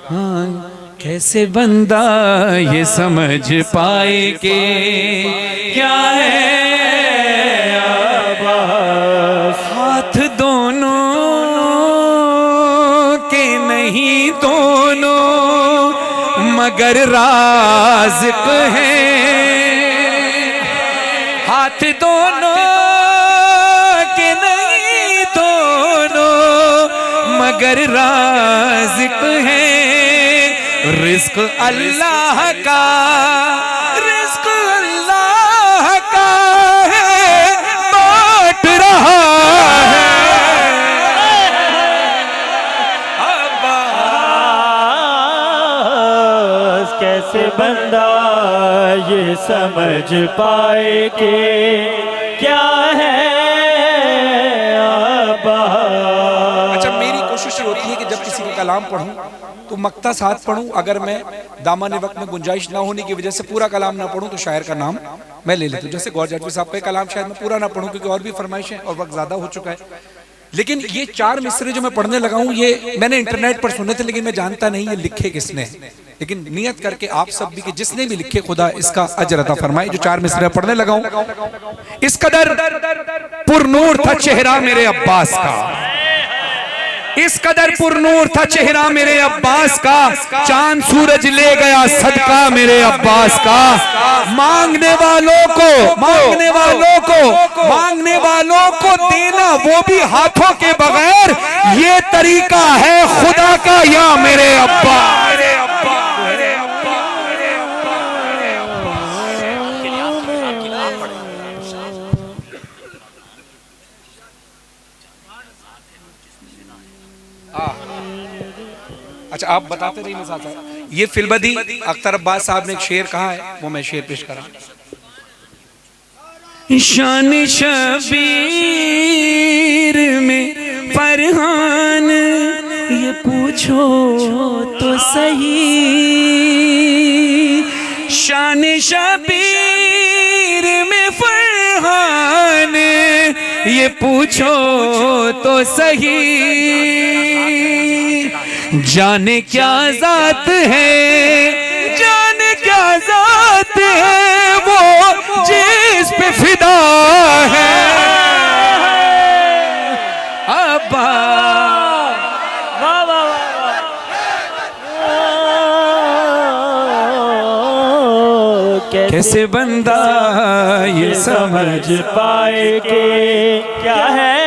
Speaker 1: हाँ, कैसे बंदा ये समझ पाए कि क्या है आबाद। हाथ दोनों के नहीं दोनों मगर राज़िक है। हाथ दोनों के नहीं दोनों मगर राज़िक है। रिस्क अल्लाह का, रिस्क अल्लाह का है, बांट रहा है।
Speaker 4: कैसे बंदा ये समझ पाए कि क्या है आबाद।
Speaker 2: अच्छा, मेरी कोशिश ये होती है कि जब किसी का कलाम पढ़ूं तो मक्ता साथ पढ़ूं। अगर मैं दामन वक्त में गुंजाइश ना होने की वजह से पूरा कलाम ना पढ़ूं तो शायर का नाम मैं ले लेता हूं। जैसे गौर जाटवी साहब का कलाम शायद मैं पूरा ना पढ़ूं क्योंकि और भी फरमाइश है और वक्त ज्यादा हो चुका है, लेकिन ये 4 मिसरे जो मैं पढ़ने लगा हूं ये मैंने इंटरनेट पर सुने थे, लेकिन मैं जानता नहीं ये लिखे किसने। लेकिन नियत करके आप सब भी कि जिसने भी लिखे खुदा इसका अजर अता फरमाए। जो 4 मिसरे पढ़ने लगा हूं, इस कदर पुरनूर था चेहरा मेरे अब्बास का, इस कदर पुरनूर था चेहरा मेरे अब्बास का, चांद सूरज ले गया सदका मेरे अब्बास का। मांगने वालों को, मांगने वालों को, मांगने वालों को देना वो भी हाथों के बगैर, ये तरीका है खुदा का या मेरे अब्बा। अच्छा, आप बताते रहिए साथ साथ। ये फिलबदी अख्तर अब्बास साहब ने एक शेर कहा है, वो मैं शेर पेश कर रहा हूं।
Speaker 1: शान शबीर में फरहान ये पूछो तो सही। शान शबीर
Speaker 2: ये पूछो तो सही, जाने क्या जात है, जाने क्या जात है वो जिस पे फिदा है। अब्बा कैसे बंदा ये समझ
Speaker 4: पाए कि क्या है।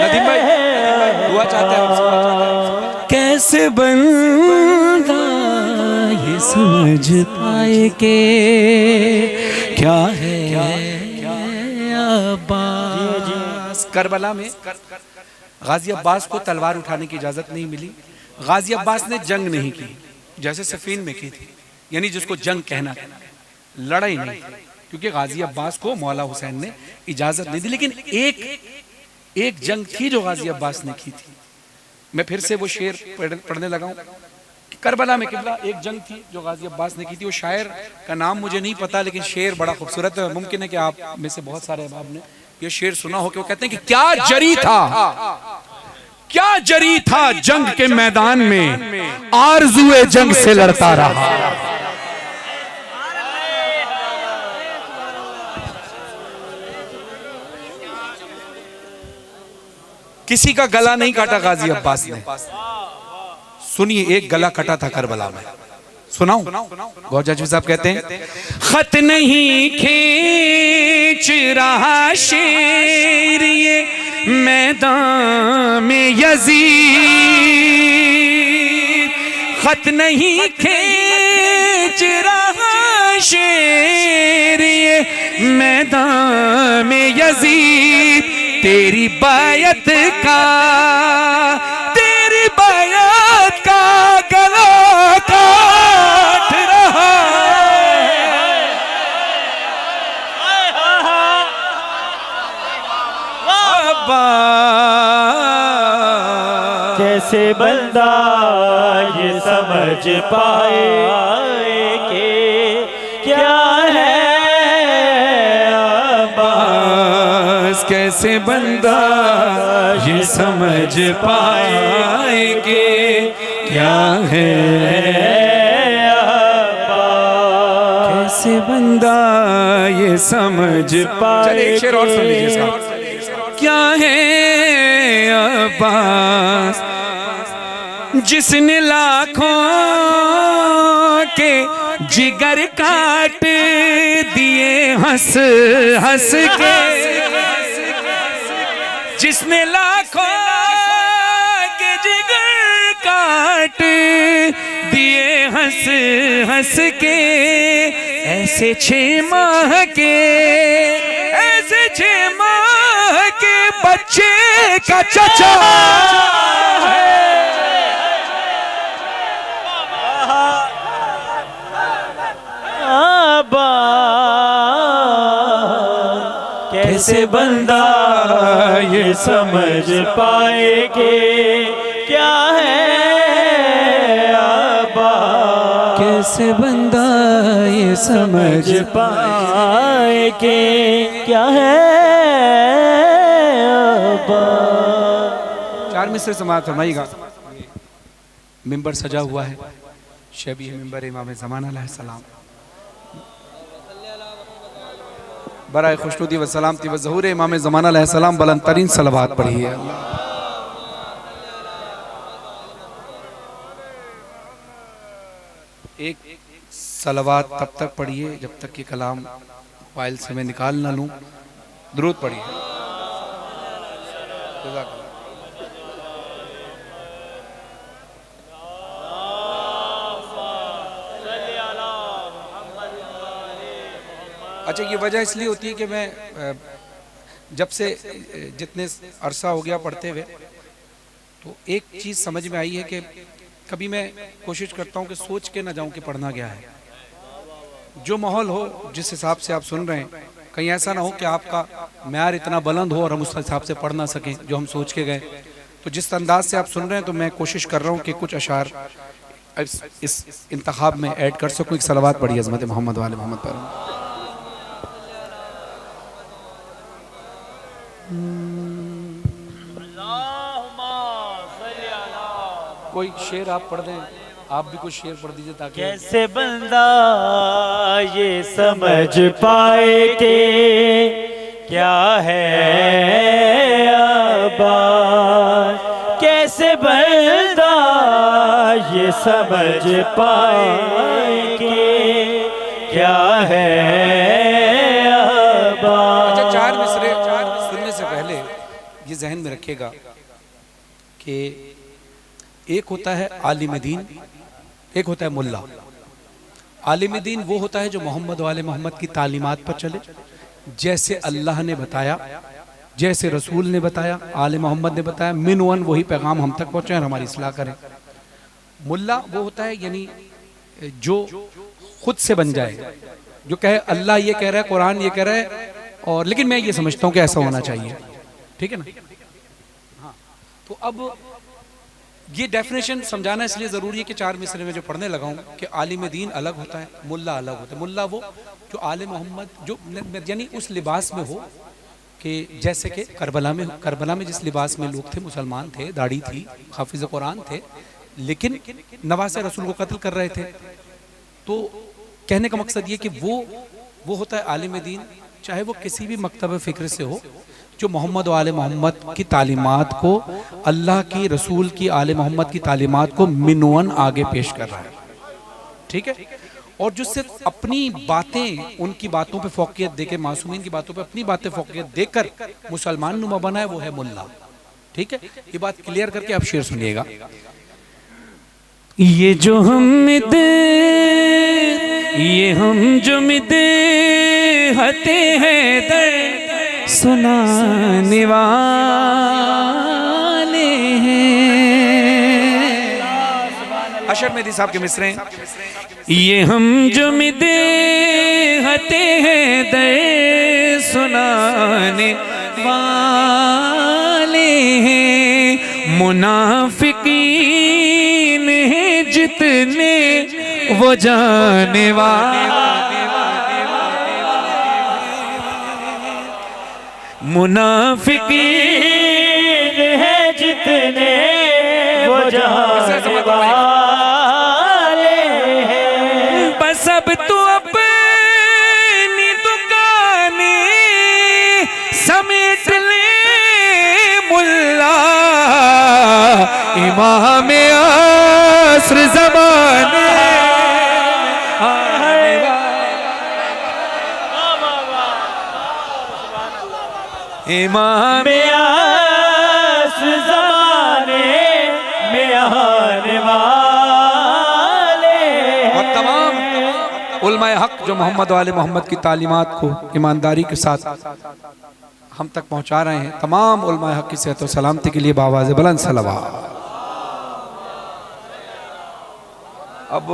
Speaker 2: नदीम भाई दुआ चाहते हैं, कैसे बंदा ये समझ पाए कि क्या है अब्बास। करबला में गाजी अब्बास को तलवार उठाने की इजाजत नहीं मिली। गाजी अब्बास ने जंग नहीं की जैसे सफीन में की थी, यानी जिसको जंग कहना, लड़ाई नहीं, क्योंकि गाजी अब्बास को मौला हुसैन ने इजाजत नहीं दी। लेकिन एक जंग थी जो गाजी अब्बास ने की थी। मैं फिर से वो शेर पढ़ने लगा हूं। करबला में किबला एक जंग थी जो गाजी अब्बास ने की थी। वो शायर का नाम मुझे नहीं पता, लेकिन शेर बड़ा खूबसूरत है। मुमकिन है कि आप में से बहुत सारे अहबाब ने ये शेर सुना हो कि वो कहते हैं कि क्या जरी था, क्या जरी था जंग के मैदान में, आरज़ुए जंग से लड़ता रहा। किसी का गला नहीं काटा गाजी अब्बास ने। सुनिए, एक गला कटा था करबला में, सुनाऊं? गौर जाजवी साहब कहते हैं, खत नहीं खींच रहा शेर ये मैदान में यजीद, खत नहीं खींच रहा शेर ये मैदान में यजीद, तेरी बायत का, तेरी बायत का गला काट रहा अब्बा।
Speaker 4: कैसे बंदा ये समझ पाए कि क्या है अब्बास,
Speaker 2: कैसे बंदा ये समझ पाए कि क्या है अब्बास, कैसे बंदा ये समझ पाए। एक शेर और सुन लीजिए इसका। क्या है अब्बास, जिसने लाखों के जिगर काट दिए हंस हंस के, जिसने लाखों के जिगर काट दिए हंस हंस के, ऐसे 6 माह के, ऐसे 6 माह के बच्चे का चचा है।
Speaker 4: कैसे बंदा ये समझ पाए कि क्या है अब्बास,
Speaker 2: कैसे बंदा ये समझ
Speaker 4: पाए कि क्या है अब्बास।
Speaker 2: 4 मिसरे समाअत फरमाइएगा। मिंबर सजा हुआ है, शबीह मिंबर इमाम ज़मान अलैहिस्सलाम। बराए खुशनुदी व सलामती व ज़हूर इमाम ज़मान अलैहिस्सलाम बुलंद तरीन सलवात पढ़िए। एक सलवात तब तक पढ़िए जब तक कि कलाम फाइल से मैं निकाल ना लूँ। दुरूद पढ़िए। अच्छा, ये वजह इसलिए होती है कि मैं जब से जितने अरसा हो गया पढ़ते हुए, तो एक चीज़ समझ में आई है कि कभी मैं कोशिश करता हूँ कि सोच के ना जाऊँ कि पढ़ना क्या है। जो माहौल हो, जिस हिसाब से आप सुन रहे हैं, कहीं ऐसा ना हो कि आपका म्यार इतना बुलंद हो और हम उस हिसाब से पढ़ ना सकें जो हम सोच के गए। तो जिस अंदाज से आप सुन रहे हैं, तो मैं कोशिश कर रहा हूँ कि कुछ अशार इस इंतखाब में ऐड कर सकूँ। एक सलवात पढ़िए अज़मत मोहम्मद वाले मोहम्मद पर। कोई शेर आप पढ़ दें, आप भी कुछ शेर पढ़ दीजिए ताकि
Speaker 4: कैसे बंदा ये समझ पाए कि क्या है आबाद, कैसे बंदा ये समझ पाए कि क्या है आबाद।
Speaker 2: अच्छा, चार मिसरे सुनने से पहले ये जहन में रखिएगा कि एक होता है आलिम दीन, एक होता है मुल्ला। आलिम दीन वो होता है जो मोहम्मद वाले मोहम्मद की तालीमात पर चले, जैसे अल्लाह ने बताया, जैसे रसूल ने बताया, आले मोहम्मद ने बताया, मिन वन वही पैगाम हम तक पहुँचे और हमारी इस्लाह करें। मुल्ला वो होता है यानी जो खुद से बन जाए, जो कहे अल्लाह ये कह रहा है, कुरान ये कह रहा है, और लेकिन मैं ये समझता हूँ कि ऐसा होना चाहिए। ठीक है ना? हाँ, तो अब ये डेफिनेशन समझाना इसलिए ज़रूरी है कि चार मिसरे में जो पढ़ने लगा हूँ कि आलिम दीन अलग होता है, मुल्ला अलग होता है। मुल्ला वो जो आले मोहम्मद जो यानी उस लिबास में हो कि जैसे कि करबला में जिस लिबास में लोग थे, मुसलमान थे, दाढ़ी थी, हाफिज़ कुरान थे, लेकिन नवासे रसूल को कत्ल कर रहे थे। तो कहने का मकसद ये कि वो होता है आलिम दीन, चाहे वो किसी भी मकतब फ़िक्र से हो, जो मोहम्मद व आले मोहम्मद की तालीमात को, अल्लाह की रसूल की आले मोहम्मद की तालीमात को मिनवन आगे पेश कर रहा है। ठीक है? और जो सिर्फ अपनी बातें, उनकी बातों पे फ़ौक़ियत देकर, मासूमीन की बातों पे अपनी बातें फ़ौक़ियत देकर मुसलमान नुमा बना है, वो है मुल्ला। ठीक है? ये बात क्लियर करके आप शेर सुनिएगा।
Speaker 4: ये जो हते हैं दर सुनाने वाले हैं।
Speaker 2: अशर मेरी साहब के मिसरे,
Speaker 4: ये हम जो हते हैं दर सुनाने वाले हैं, मुनाफिकीन हैं जितने वो जाने वाले, मुनाफिकीन हैं जितने वो जाने वाले हैं। बस अब तो अपनी दुकानें समेट ले मुल्ला, इमाम असर ज़माने इमाम असर ज़माने में आने वाले।
Speaker 2: और तमाम उलमाए हक जो मोहम्मद वाले मोहम्मद की तालीमात को ईमानदारी के साथ हम तक पहुँचा रहे हैं, तमाम उलमाए हक की सेहत और सलामती के लिए बावाज़ बुलंद सलावत। अब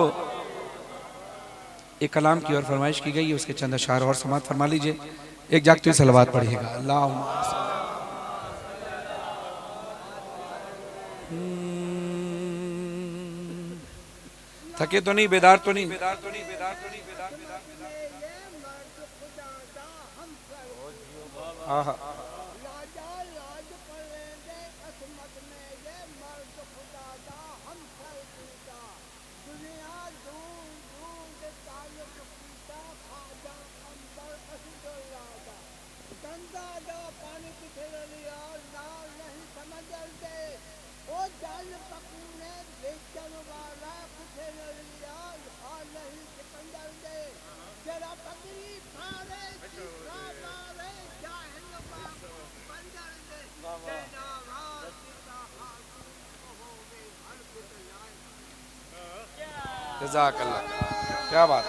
Speaker 2: एक कलाम की और फरमाइश की गई है, उसके चंद अशार और समात फरमा लीजिए। एक जागते हुए सलवात पढ़िएगा। अल्लाह थके तो नहीं, बेदार तो नहीं, आहा जज़ाकल्लाह। क्या बात,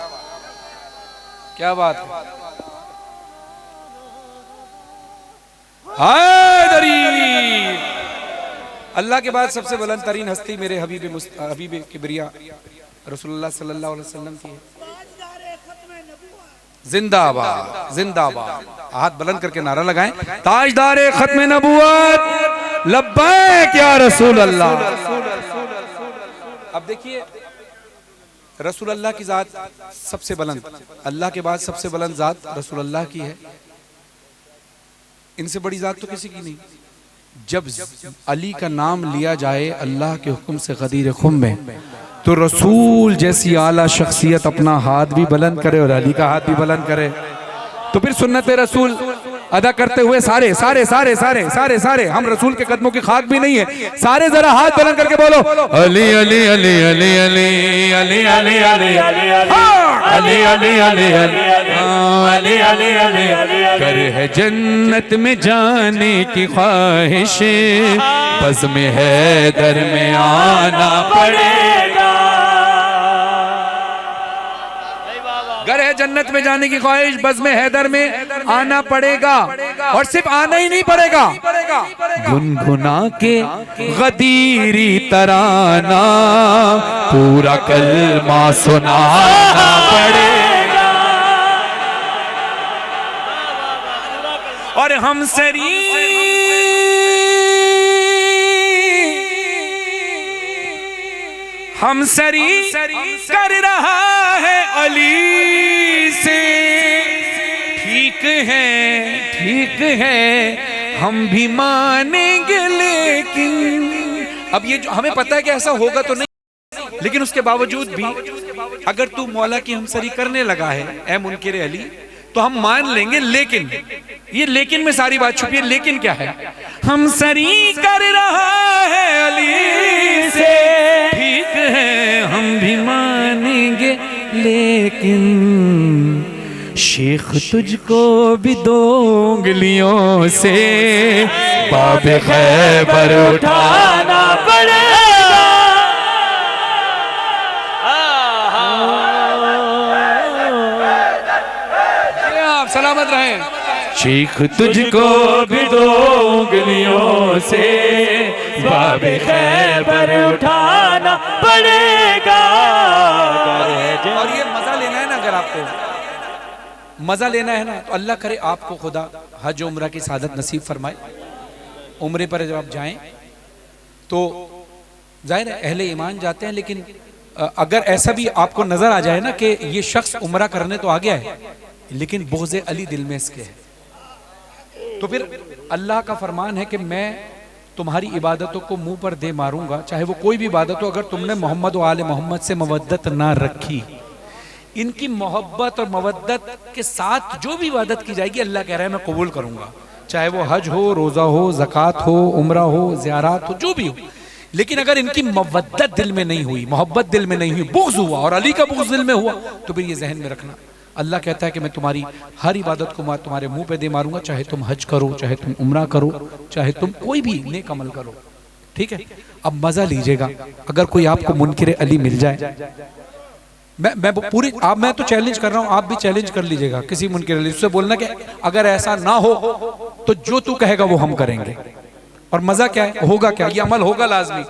Speaker 2: क्या बात है। अल्लाह के बाद सबसे बुलंद तरीन हस्ती मेरे हबीब किबरिया रसूलुल्लाह सल्लल्लाहु अलैहि वसल्लम की है। जिंदाबाद जिंदाबाद, हाथ बुलंद करके नारा लगाएं, ताजदार खत्म नबुव्वत लब्बैक या रसूल अल्लाह। अब देखिए, रसूल अल्लाह की ज़ात सबसे बुलंद, अल्लाह के बाद सबसे बुलंद ज़ात रसूल अल्लाह की है। इनसे बड़ी ज़ात तो किसी की नहीं। जब अली का नाम लिया जाए अल्लाह के हुक्म से गदीर खुम में, तो रसूल जैसी आला शख्सियत अपना हाथ भी बुलंद करे और अली का हाथ भी बुलंद करे, तो फिर सुन्नत रसूल अदा करते हुए सारे सारे सारे सारे सारे सारे हम रसूल के कदमों की खाक भी नहीं है, सारे जरा हाथ बुलंद करके बोलो अली अली अली अली अली अली अली अली अली अली अली अली अली अली कर है जन्नत में जाने की ख्वाहिश, बस में है दर में आना पड़ेगा। गर है जन्नत में जाने की ख्वाहिश, बज़्म हैदर में आना पड़ेगा। और सिर्फ आना ही नहीं पड़ेगा, गुनगुना के गदीरी तराना पूरा कलमा सुनाना पड़ेगा। और हम सरी कर रहा है अली से, ठीक है हम भी मानेंगे, लेकिन अब ये जो हमें पता है कि ऐसा होगा तो नहीं, लेकिन उसके बावजूद भी अगर तू मौला की हमसरी करने लगा है ऐ मुनकिर अली, तो हम मान लेंगे। लेकिन ये लेकिन में सारी बात छुपी है। लेकिन क्या है? हमसरी कर रहा है अली से, ठीक है हम भी मानेंगे, लेकिन शेख तुझको भी दो उंगलियों से बाबे खैबर उठाना पड़ेगा। आप सलामत रहें। शेख तुझको भी दो उंगलियों से बाबे खैबर उठाना पड़ेगा। और ये मजा लेना है ना, अगर आपको मजा लेना है ना, तो अल्लाह करे आपको खुदा हज उम्रा की सादत नसीब फरमाए। उम्रे पर जब आप जाएं तो जाहिर है अहले ईमान जाते हैं, लेकिन अगर ऐसा भी आपको नजर आ जाए ना कि ये शख्स उम्रा करने तो आ गया है, लेकिन बोझे अली दिल में इसके है, तो फिर अल्लाह का फरमान है कि मैं तुम्हारी इबादतों को मुंह पर दे मारूंगा, चाहे वो कोई भी इबादत हो। अगर तुमने मोहम्मद व आले मोहम्मद से मवद्दत ना रखी, इनकी मोहब्बत और मवद्दत के साथ जो भी इबादत की जाएगी, अल्लाह कह रहा है मैं कबूल करूंगा, चाहे वो हज हो, रोजा हो, ज़कात हो, उम्रा हो, ज़ियारत हो, जो भी हो। लेकिन अगर इनकी मवद्दत दिल में नहीं हुई, मोहब्बत दिल में नहीं हुई, बुग़्ज़ हुआ और अली का बुग़्ज़ दिल में हुआ, तो फिर ये जहन में रखना, अल्लाह कहता है कि मैं तुम्हारी हर इबादत को तुम्हारे मुंह पे दे मारूंगा, चाहे तुम हज करो, चाहे तुम उम्रा करो, चाहे तुम कोई भी नेक अमल करो। ठीक है, अब मजा लीजिएगा। अगर कोई आपको मुनकिर अली मिल जाए, मैं पूरी मैं तो चैलेंज कर रहा हूं, आप भी चैलेंज कर लीजिएगा किसी मुनकिर अली, उससे बोलना कि अगर ऐसा ना हो तो जो तू कहेगा वो हम करेंगे। और मजा क्या है, होगा क्या, ये अमल होगा लाजमी।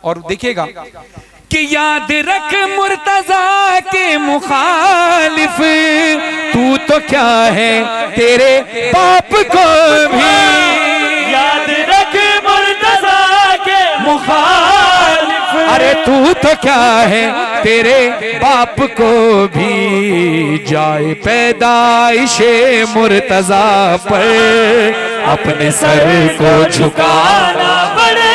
Speaker 2: और देखिएगा कि याद रख मुर्तजा के मुखालिफ, तू तो क्या है तेरे बाप को भी याद रख मुर्तजा के मुखालिफ, अरे तू तो क्या है तेरे बाप को भी जाए पैदाइशे मुर्तजा पर अपने सर को झुकाना पड़े।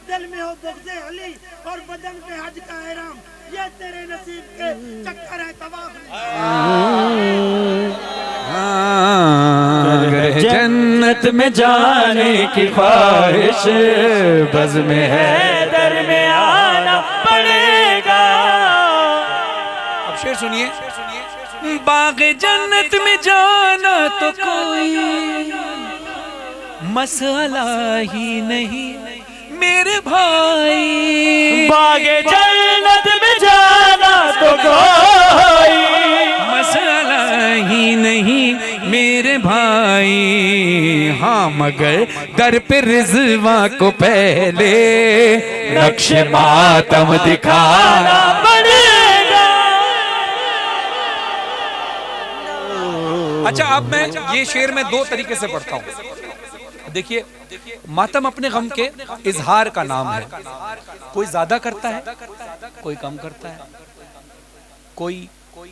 Speaker 6: दिल में हो बुग़्ज़े अली और बदन पे हज का एहराम, ये तेरे नसीब के चक्कर है तवाफ
Speaker 4: नहीं। जन्नत में जाने की ख्वाहिश, बज़्म में हैदर में आना पड़ेगा।
Speaker 2: अब शेर सुनिए, बाग़े जन्नत में जाना तो कोई मसला ही नहीं मेरे भाई, बागे जन्नत में जाना तो कोई मसला ही नहीं मेरे भाई। हाँ मगर दर पे रिज़वा को पहले नक्श मातम दिखाना पड़ेगा। अच्छा, अब मैं ये शेर में दो तरीके से पढ़ता हूँ। देखिए, मातम अपने गम के इजहार का नाम है। कोई ज्यादा करता है, कोई कम करता है, कोई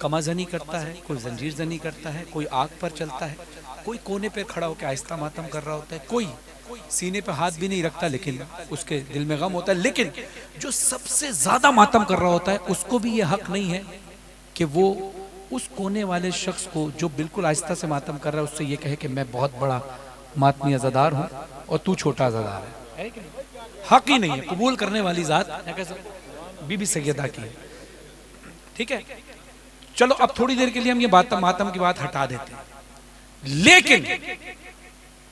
Speaker 2: कमाजनी करता है, कोई जंजीर जनी करता है, कोई आग पर चलता है, कोई कोने पे खड़ा होकर आहिस्ता मातम कर रहा होता है, कोई सीने पे हाथ भी नहीं रखता लेकिन उसके दिल में गम होता है। लेकिन जो सबसे ज्यादा मातम कर रहा होता है उसको भी ये हक नहीं है कि वो उस कोने वाले शख्स को जो बिल्कुल आहिस्ता से मातम कर रहा है उससे ये कहे कि मैं बहुत बड़ा मातमी अज़ादार हूँ और तू छोटा अज़ादार है। हक ही नहीं है। कबूल करने वाली जात बीबी सैयदा की है। ठीक है, चलो अब थोड़ी देर के लिए हम ये बात मातम की बात हटा देते हैं। लेकिन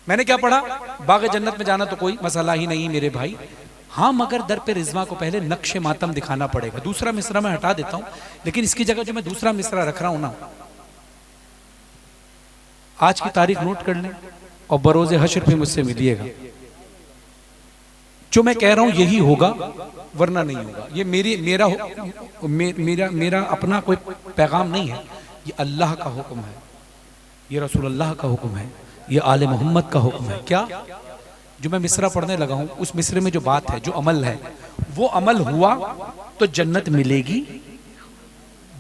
Speaker 2: मैंने क्या पढ़ा, बाग़े जन्नत में जाना तो कोई मसला ही नहीं मेरे भाई। हाँ, मगर दर पे रिजवा को पहले नक्शे मातम दिखाना पड़ेगा। दूसरा मिसरा मैं हटा देता हूं, लेकिन इसकी जगह जो मैं दूसरा मिसरा रख रहा हूं ना, आज की तारीख नोट कर लें और बरोज़े हश्र पे मुझसे मिलिएगा। जो मैं कह रहा हूं यही होगा, वरना नहीं होगा। ये मेरा अपना कोई पैगाम नहीं है, ये अल्लाह का हुक्म है, ये रसूल अल्लाह का हुक्म है, ये आले मोहम्मद का हुक्म है। क्या जो मैं मिसरा पढ़ने लगा हूं उस मिसरे में जो बात है, जो अमल है, वो अमल हुआ तो जन्नत मिलेगी,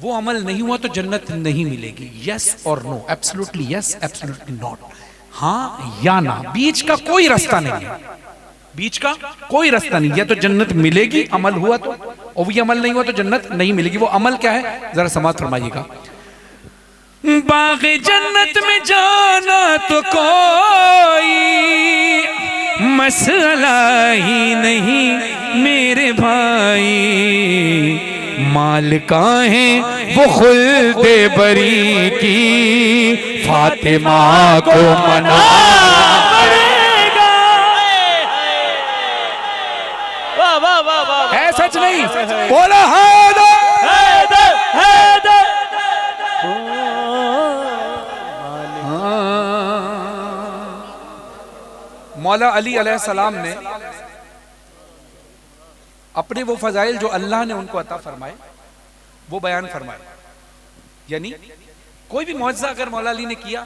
Speaker 2: वो अमल नहीं हुआ तो जन्नत नहीं मिलेगी। यस और no, absolutely yes, absolutely not, हाँ या ना, बीच का कोई रास्ता नहीं है, बीच का कोई रास्ता नहीं। या तो जन्नत मिलेगी अमल हुआ तो, और वो अमल नहीं हुआ तो जन्नत नहीं मिलेगी। वो अमल क्या है जरा समाअत फरमाइएगा। बाग़े जन्नत में जाना तो कोई मसला ही नहीं मेरे भाई, माल का है वो खुल्दे बरी की, फातिमा को मना पड़ेगा। है सच नहीं? बोला हैदर हैदर हैदर। मौला अली अलैहिस्सलाम ने अपने वो फजाइल जो अल्लाह ने उनको अता फरमाए वो बयान फरमाए। यानी कोई भी मौजज़ा अगर मौला अली ने किया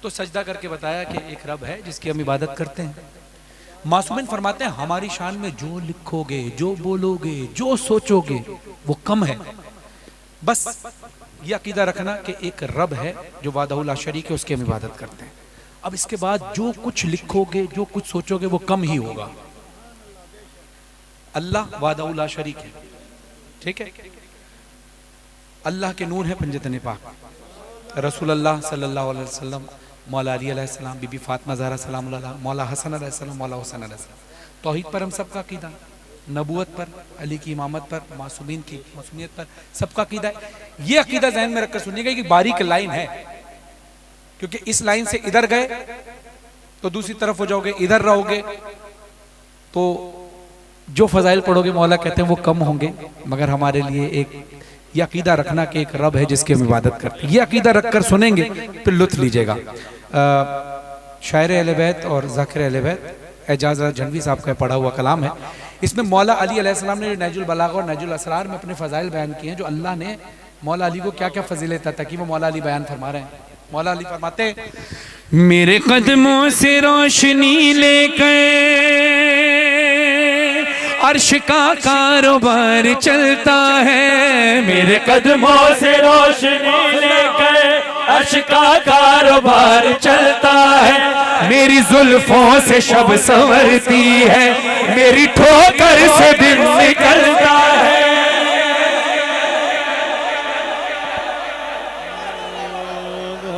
Speaker 2: तो सजदा करके बताया कि एक रब है जिसकी हम इबादत करते हैं। मासूमिन फरमाते हैं हमारी शान में जो लिखोगे, जो बोलोगे, जो सोचोगे वो कम है। बस ये अकीदा रखना कि एक रब है जो वादहु ला शरीक है, उसकी हम इबादत करते हैं। अब इसके बाद जो कुछ लिखोगे, जो कुछ सोचोगे वो कम ही होगा। अल्लाह वादहु ला शरीक है, ठीक है। अल्लाह के नूर है पंजतन पाक, रसूल अल्लाह सल्लल्लाहु अलैहि वसल्लम, मौला अली अलैहिस्सलाम, बीबी फातिमा ज़हरा सलाम अलैहा, मौला हसन अलैहिस्सलाम, मौला हुसैन अलैहिस्सलाम। तौहीद पर हम सबका अकीदा, नबूवत पर, अली की इमामत पर, मासूमीन की मासूमियत पर सबका अकीदा है। ये अकीदा ज़हन में रखकर सुनिएगा कि बारीक लाइन है, क्योंकि इस लाइन से इधर गए तो दूसरी तरफ हो जाओगे, इधर रहोगे तो जो फजाइल पढ़ोगे मौला कहते हैं वो कम होंगे। मगर हमारे लिए एक ये अकीदा रखना कि एक रब है जिसकी हम इबादत करते हैं, ये अकीदा रखकर सुनेंगे फिर लुत्फ लीजिएगा। शायर अहले बैत और ज़ाकिर अहले बैत एजाज झंडवी साहब का पढ़ा हुआ कलाम है। इसमें मौला अली अलैहिस्सलाम ने नहजुल बलागा और नहजुल असरार में अपने फजाइल बयान किए हैं, जो अल्लाह ने मौला अली को क्या क्या फजीलत अता की वो मौला अली बयान फरमा रहे हैं। मौला अली फरमाते हैं, मेरे कदमों से रोशनी लेकर अर्श का कारोबार चलता है, मेरे कदमों से रोशनी लेकर अर्श का कारोबार चलता है, मेरी जुल्फों से शब संवरती है, मेरी ठोकर से दिन निकलता है।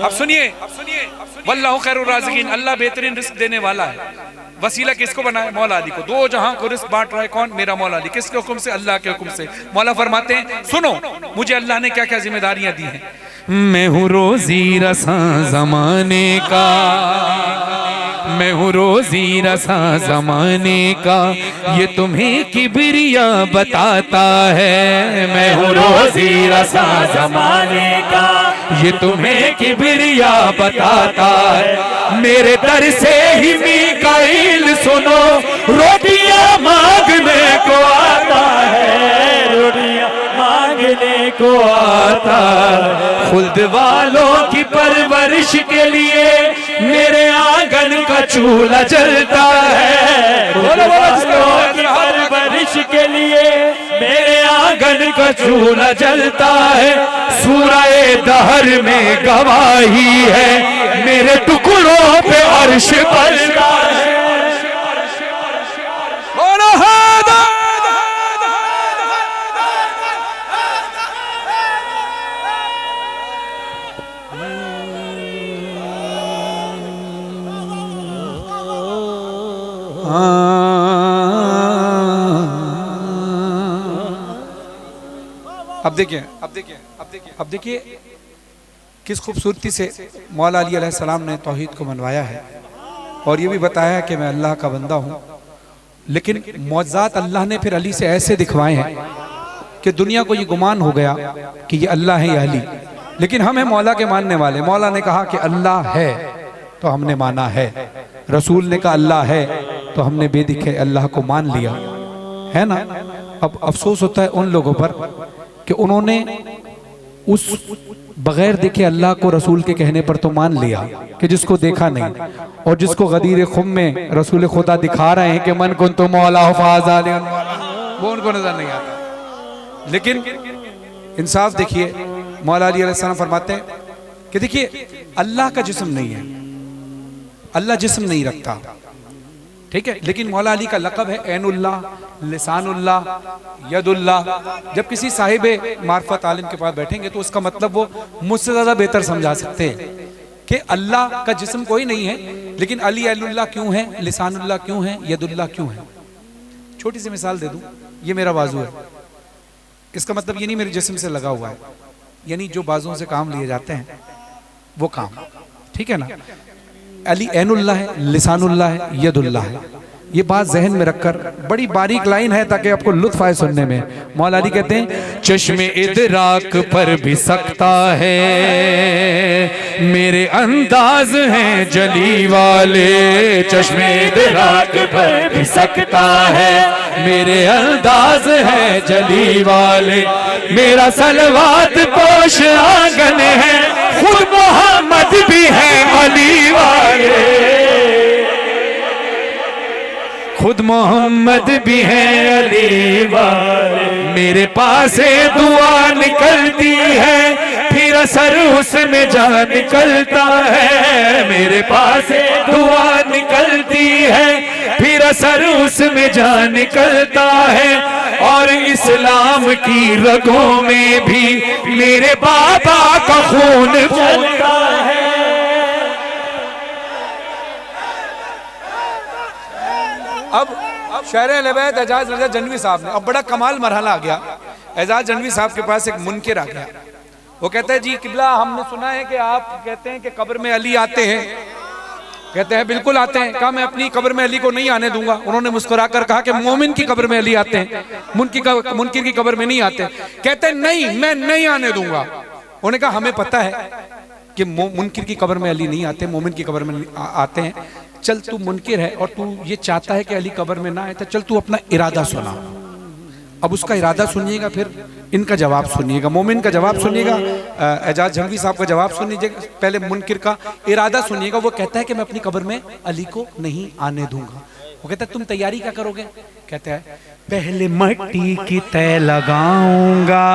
Speaker 2: अब सुनिए, वल्लाहु खैरुर राज़िकीन, अल्लाह बेहतरीन रिस्क देने वाला है। वसीला किसको बनाया? मौला अली को। दो जहां को रिस्क बांट रहा है कौन? मेरा मौला अली। किसके हुक्म से? अल्लाह के हुक्म से। मौला फरमाते हैं सुनो मुझे अल्लाह ने क्या क्या जिम्मेदारियां दी हैं। मैं हूँ रोजी रसा जमाने का, मैं हूँ रोजी रसा जमाने का, ये तुम्हें किबरिया बताता है। मैं हूँ रोजी रसा जमाने का, ये तुम्हें किबरिया बताता है। मेरे दर से ही मीकाईल सुनो रोटियां मांगने को आता है, रोटियां मांगने को
Speaker 4: आता है। खुल्द वालों की परवरिश के लिए मेरे आंगन का चूल्हा जलता है। खुल्द वालों की परवरिश के लिए मेरे आंगन का चूल्हा जलता है। सूरह दहर में गवाही है मेरे टुकड़ों पे अर्श बरसता है।
Speaker 2: अब देखिए किस खूबसूरती से मौला अली अलैहिस्सलाम ने तौहीद को मनवाया है और ये भी बताया कि मैं अल्लाह का बंदा हूँ। लेकिन मौज़ात अल्लाह ने फिर अली से ऐसे दिखवाए हैं कि दुनिया को ये गुमान हो गया कि ये अल्लाह है या अली। लेकिन हम हैं मौला के मानने वाले। मौला ने कहा कि अल्लाह है तो हमने माना है, रसूल ने कहा अल्लाह है तो हमने बेदिखे अल्लाह को मान लिया, है ना। अब अफसोस होता है उन लोगों पर कि उन्होंने उस बगैर देखे अल्लाह को रसूल के कहने पर तो मान लिया कि जिसको देखा नहीं, और जिसको गदीर खुम में रसूल खुदा दिखा रहे हैं कि मन कुन तो मौला वो उनको नजर नहीं आता। लेकिन इंसाफ देखिए, मौला अली अलैहिस्सलाम फरमाते हैं कि देखिए अल्लाह का जिस्म नहीं है, अल्लाह जिस्म नहीं रखता, ठीक है। लेकिन मौला अली का लक़ब है ऐनुल्लाह, लिसानुल्लाह, यदुल्लाह। जब किसी साहिब मार्फत आलिम के पास बैठेंगे तो उसका मतलब वो मुझसे ज़्यादा बेहतर समझा सकते हैं कि अल्लाह का जिस्म कोई नहीं है, लेकिन अली ऐनुल्लाह क्यों है, लिसानुल्लाह क्यों है, यदुल्लाह क्यों है। छोटी सी मिसाल दे दूं, ये मेरा बाजू है, इसका मतलब ये नहीं मेरे जिस्म से लगा हुआ है, यानी जो बाजुओं से काम लिए जाते हैं वो काम, ठीक है ना। अली ऐनुल्लाह है, लिसानुल्लाह है, यदुल्लाह है। ये बात जहन में रखकर, बड़ी बारीक लाइन है ताकि आपको लुत्फ आए सुनने में। मौला अली कहते हैं चश्मे इदराक पर भी सकता है मेरे अंदाज हैं जली वाले। चश्मे इदराक पर भी सकता है मेरे अंदाज हैं जली वाले। मेरा सलवात पोश आंगन है, खुद मोहम्मद भी है अली वाले। खुद मोहम्मद भी है अली वाले। मेरे पास से दुआ निकलती है, फिर असर उसमें जान निकलता है। मेरे पास से दुआ निकलती है, फिर असर उसमें जान निकलता है। और इस्लाम की रगों में भी मेरे बाबा का खून चलता है। अब शायर लबैत एजाज रजा जनवी साहब ने, अब बड़ा कमाल मरहला आ गया। एजाज जनवी साहब के पास एक मुनकिर आ गया, वो कहता है जी किबला हमने सुना है कि आप कहते हैं कि कब्र में अली आते हैं। कहते हैं बिल्कुल आते हैं। कहा मैं अपनी कब्र में अली को नहीं आने दूंगा। उन्होंने मुस्कुराकर कहा कि मोमिन की कब्र में अली आते हैं, मुनकिर की कब्र में नहीं आते। कहते हैं नहीं मैं नहीं आने दूंगा। उन्होंने कहा हमें पता है कि मुनकिर की कब्र में अली नहीं आते, मोमिन की कब्र में आते हैं। चल तू मुनकिर है और तू ये चाहता है कि अली कब्र में ना आए, तो चल तू अपना इरादा सुना। अब उसका इरादा सुनिएगा, फिर इनका जवाब सुनिएगा। मोमिन का जवाब सुनिएगा, एजाज जनवी साहब का जवाब सुनिएगा, पहले मुनकिर का इरादा सुनिएगा। वो कहता है कि मैं अपनी कब्र में अली को नहीं आने दूंगा। वो कहता है तुम तैयारी क्या करोगे? कहता है पहले मट्टी की तय लगाऊंगा,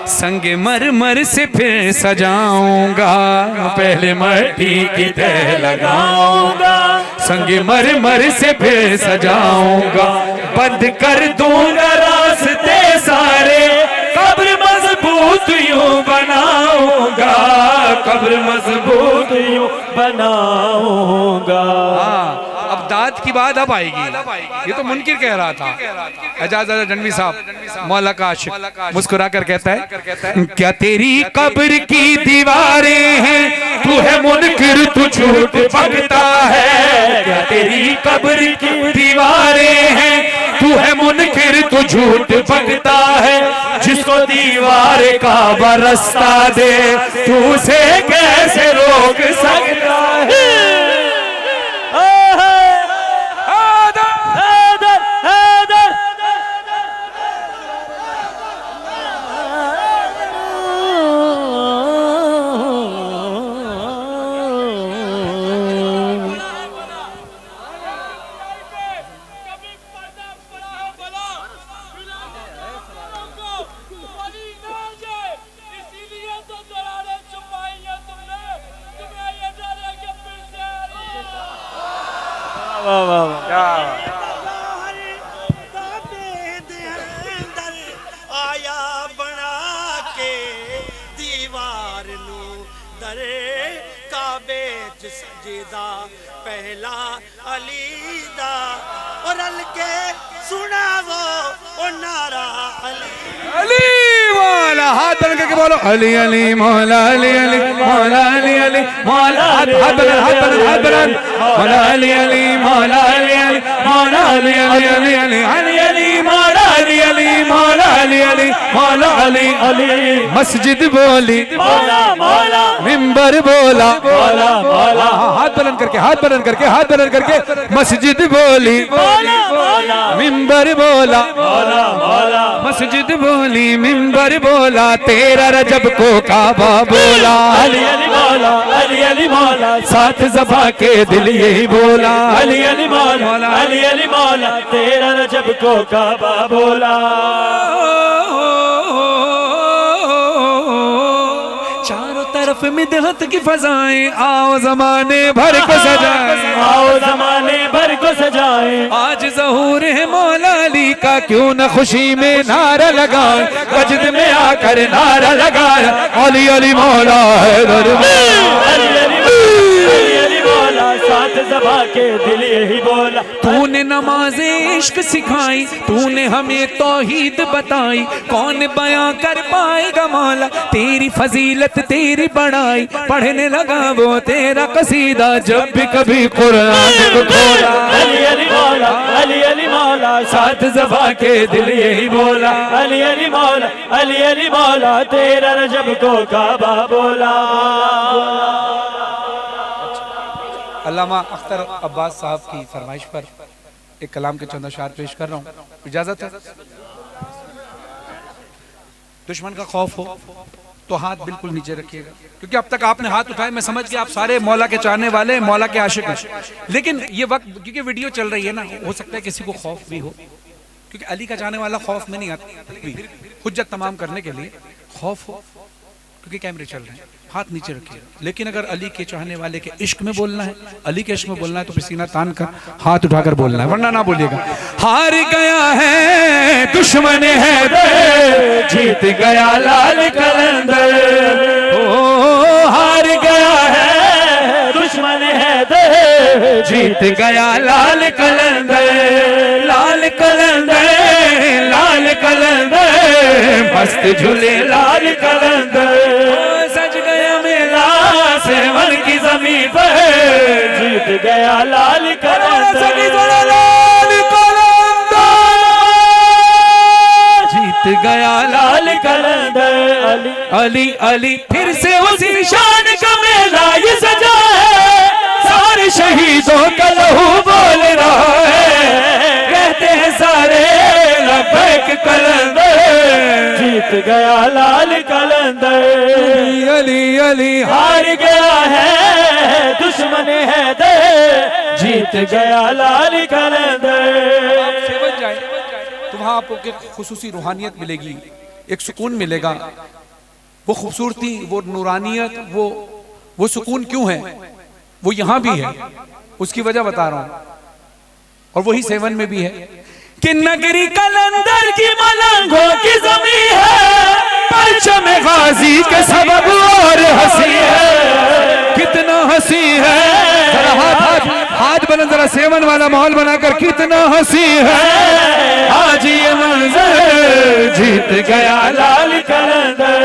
Speaker 2: संगे मरमर से फिर सजाऊंगा। पहले मट्टी की तय लगाऊंगा, संगे मरमर से फिर सजाऊंगा। बंद कर दूंगा रास्ते सारे, कब्र मजबूत यूं बनाऊंगा, कब्र मजबूत यूं बनाऊंगा। अब दाद की बात अब आएगी। ये तो मुनकिर कह रहा था। एजाज जनवी साहब मौला का आशिक मुस्कुरा कर कहता है क्या तेरी कब्र की दीवारें हैं, तू है मुनकिर तू झूठ पकता है। क्या तेरी कब्र की दीवारें हैं, तू है मुनकिर तू झूठ पकता है। जिसको दीवार का बरसता दे, तू उसे कैसे रोक सकता है।
Speaker 6: आया बना के दीवार नू दरे काबे च सजदा पहला अली दा और रल के सुनावो ओ नारा अली
Speaker 2: अली मौला। हाथ बुलंद करके बोलो अली अली मौला अली अली मौला अली अली मौला। हाथ बुलंद हाथ बुलंद हाथ बुलंद मौला अली अली मौला अली अली मौला अली अली अली अली अली अली मौला अली अली मौला अली अली मौला अली अली। मस्जिद बोली
Speaker 4: मौला मौला
Speaker 2: मिंबर बोला
Speaker 4: मौला मौला
Speaker 2: हाथ बुलंद करके हाथ बुलंद करके हाथ बुलंद करके मस्जिद बोली
Speaker 4: मौला
Speaker 2: मिंबर बोला
Speaker 4: मौला मौला
Speaker 2: मस्जिद बोली मिंबर बोला तेरा रजब को काबा बोला
Speaker 4: अली अली मौला अली अली मौला
Speaker 2: साथ ज़बा के दिल यही बोला
Speaker 4: अली अली मौला अली अली मौला तेरा रजब को काबा बोला।
Speaker 2: चारों तरफ मिदहत की फजाएं आओ जमाने भर को सजाएं
Speaker 4: आओ जमाने भर को सजाए
Speaker 2: आज ज़हूर है मौला अली का क्यों न खुशी में नारा लगाए मस्जिद में आकर नारा लगाया अली अली मौला है दरबार।
Speaker 4: अली अली मौला साथ ज़बा के दिल यही बोला।
Speaker 2: तूने नमाज़े इश्क सिखाई तूने हमें तौहीद बताई कौन बयां कर पाएगा मौला तेरी फजीलत तेरी बड़ाई पढ़ने लगा वो तेरा कसीदा जब भी कभी कुरान को खोला
Speaker 4: अली अली मौला अली अली मौला
Speaker 2: साथ ज़बा के दिल यही बोला
Speaker 4: अली अली मौला अली अली मौला तेरा रजब को काबा बोला।
Speaker 2: अल्लामा अख्तर अब्बास साहब की फरमाइश पर एक कलाम के चंद अशार पेश कर रहा हूँ, इजाजत है? दुश्मन का खौफ हो तो हाथ बिल्कुल नीचे रखिएगा, क्योंकि अब तक आपने हाथ उठाए मैं समझ गया आप सारे मौला के चाहने वाले हैं, मौला के आशिक हैं। लेकिन ये वक्त क्योंकि वीडियो चल रही है ना, हो सकता है किसी को खौफ भी हो, क्योंकि अली का चाहने वाला खौफ में नहीं आता, हुज्जत तमाम करने के लिए खौफ हो, क्योंकि कैमरे चल रहे हैं, हाथ नीचे रखिए। लेकिन अगर अली के चाहने वाले के इश्क में बोलना है, अली के इश्क में बोलना है तो सीना तान कर हाथ उठाकर बोलना है, वरना ना बोलिएगा। हार गया है दुश्मन है जीत गया लाल कलंदर, ओ हार गया है
Speaker 4: दुश्मन है
Speaker 2: जीत गया लाल कलंदर, लाल कलंदर लाल कलंदर मस्त झूले लाल कलंदर, सज गया मेला सेवन की ज़मीन पर
Speaker 4: जीत गया लाल कलंदर,
Speaker 2: लाल कलंदर जीत गया लाल
Speaker 4: कलंदर अली
Speaker 2: अली अली। फिर से उसी शान का मेला ये सजा है, सारे शहीदों का लहू बोल रहा है, कहते हैं सारे लब्बैक कलंदर
Speaker 4: जीत गया लाल कलंदर,
Speaker 2: अली अली
Speaker 4: हार गया है दुश्मन है दे जीत गया लाल कलंदर।
Speaker 2: से बच जाए तो वहाँ आपको एक खुसूसी रूहानियत मिलेगी, एक सुकून मिलेगा, वो खूबसूरती वो नूरानियत वो सुकून क्यों है, वो यहाँ भी है, उसकी वजह बता रहा हूँ, और वही सेवन में भी है कि नगरी कलंदर की मलंगों की ज़मीं है, परचम गाजी के सबब और हंसी है, कितना हंसी है, जरा हाथ बुलंद, जरा सेवन वाला माहौल बनाकर, कितना हंसी है आज ये मंजर जीत गया लाल कलंदर,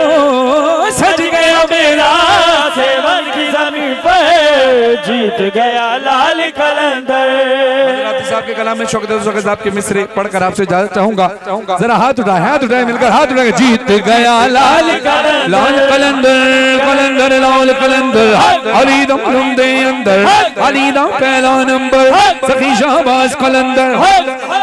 Speaker 2: ओ सज गया मेला
Speaker 4: सेवन की जमीन पर जीत गया लाल कलंदर।
Speaker 2: साहब के कलाम में शौकत साहब के मिसरे पढ़कर आपसे इजाजत चाहूंगा, जरा हाथ उठाए मिलकर हाथ उठाए, जीत गया लाल कलंदर कलंदर लाल कलंदर, अली दम दे अंदर, अली दम पहला नंबर, सखी शाहबाज कलंदर,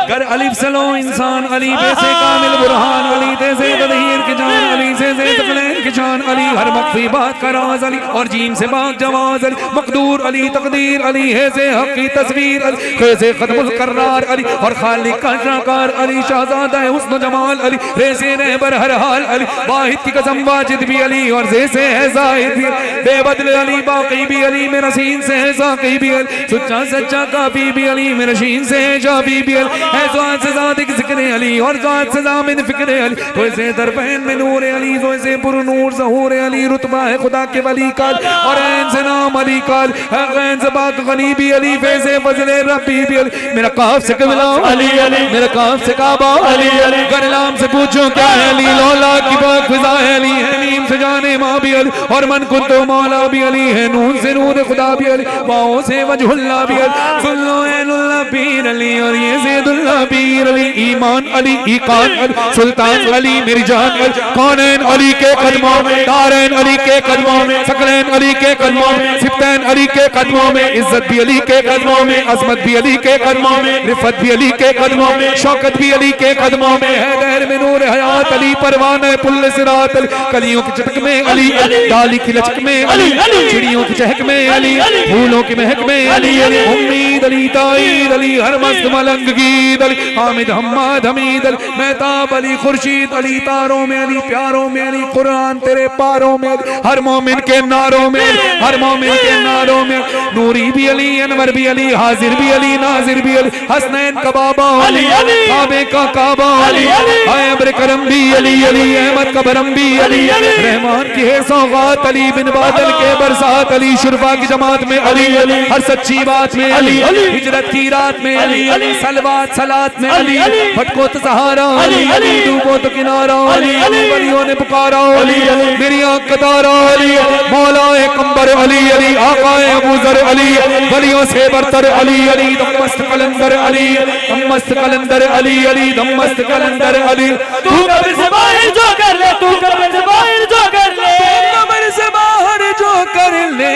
Speaker 2: कर अलिफ सलो इंसान, अली पे से कामिल बुरहान, अली ते से तदहीर के जान, अली से तकलीफ के जान अली, हर मख्फी बात का राज अली, और जीम से बाग जवाज अली, मकदूर अली, तकदीर अली, है से हक की तस्वीर अली, कैसे खत्मुल कर्रार अली, और खालिक का शाकार अली, शहजादा है हुस्न जमाल अली, रेसे रहबर हर हाल अली, वाहिद की कसम वाजिद भी अली, और जैसे है जाहिद भी, बेबदल अली, बाकी भी अली, मेरा सीन से है साकी भी अली, सच्चा सच्चा काफी भी अली, मेरा शीन से है जाफी भी अली, है ज़ात से ज़ातिक ज़िक्र अली, और ज़ात से ज़ामिन फिक्र अली, तो ऐसे दरपैन में नूर अली, तो ऐसे पुर नूर ज़हूर अली, रुतबा है खुदा के वली काल, और ऐन से नाम अली काल, है गैन से बात गनी भी अली, फैज़े फज़ले रब्बी भी अली, मेरा काफ से कबिला अली अली, मेरा काफ से काबा अली अली, गरलाम से पूछो क्या है अली, लौला की बात फिजा है अली, है नीम से जाने माँ भी अली, और मन कुन तो मौला भी अली, है नून से नूर खुदा भी अली, बाहों से वजहुल्ला भी अली, सुल्लो ऐनुल्ला पीर अली, और ये ज़ैदुल्ला पीर अली, ईमान अली, ईकान अली, सुल्तान अली, मिर्जान अली, कौनैन अली के कदमों में, दारैन अली के कदमों में, सकलैन अली के कदमों में, सिफ्तैन अली के कदमों में, इज्जत भी अली के कदमों में, अजमत भी अली के कदमों में, रिफत भी अली के कदमों में, शौकत भी अली के कदमों में, है दहर में नूर हयात अली, परवाना पुल सिरात अली, कलियों की चटक में अली, डाली की लचक में अली, चिड़ियों की चहक में अली, फूलों की महक में अली, उम्मीद अली, ताईद अली, हर मस्त मलंग गीत अली, हामिद हम्माद हमीद अली, मेहताब अली, खुर्शीद अली, तारों में अली, प्यारों में अली, कुरान तेरे पारों में अली, हर मोमिन के नारों में, हर मोमिन के नारों में, नूरी भी अली, अनवर भी अली, हाजिर भी अली, नाजिर भी अली, हसनैन का बाबा अली, काबे का काबा अली, अब्र करम भी अली अली, अहमद का बरम भी अली, रहमान की है सौगात अली, बिन बादल के बरसात अली, शुरफा की जमात में अली, हर सच्ची बात में अली, हिजरत की रात में अली, सलवात सलात में अली, भटको तो सहारा अली, डूबो तो किनारा अली, वलियों ने पुकारा अली, मेरी आँख का तारा अली, मौलाए कंबर अली अली, आकाए अबूजर अली, वलियों से बरतर अली अली, दमस्त कलंदर अली, दमस्त कलंदर अली अली, दमस्त कलंदर अली,
Speaker 5: तू कब्र से बाहर जो कर ले, तू कब्र से बाहर जो कर ले,
Speaker 2: कब्र से बाहर जो कर ले,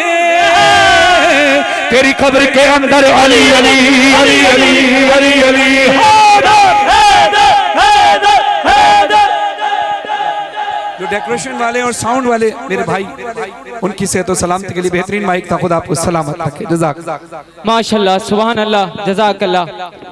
Speaker 2: तेरी कब्र के अंदर अली अली अली अली अली अली, जो डेकोरेशन वाले और साउंड वाले मेरे भाई, उनकी सेहत और सलामती के लिए बेहतरीन माइक था, खुदा आपको सलामत रखे, जज़ाक
Speaker 7: माशाल्लाह, सुभान अल्लाह, जज़ाक अल्लाह।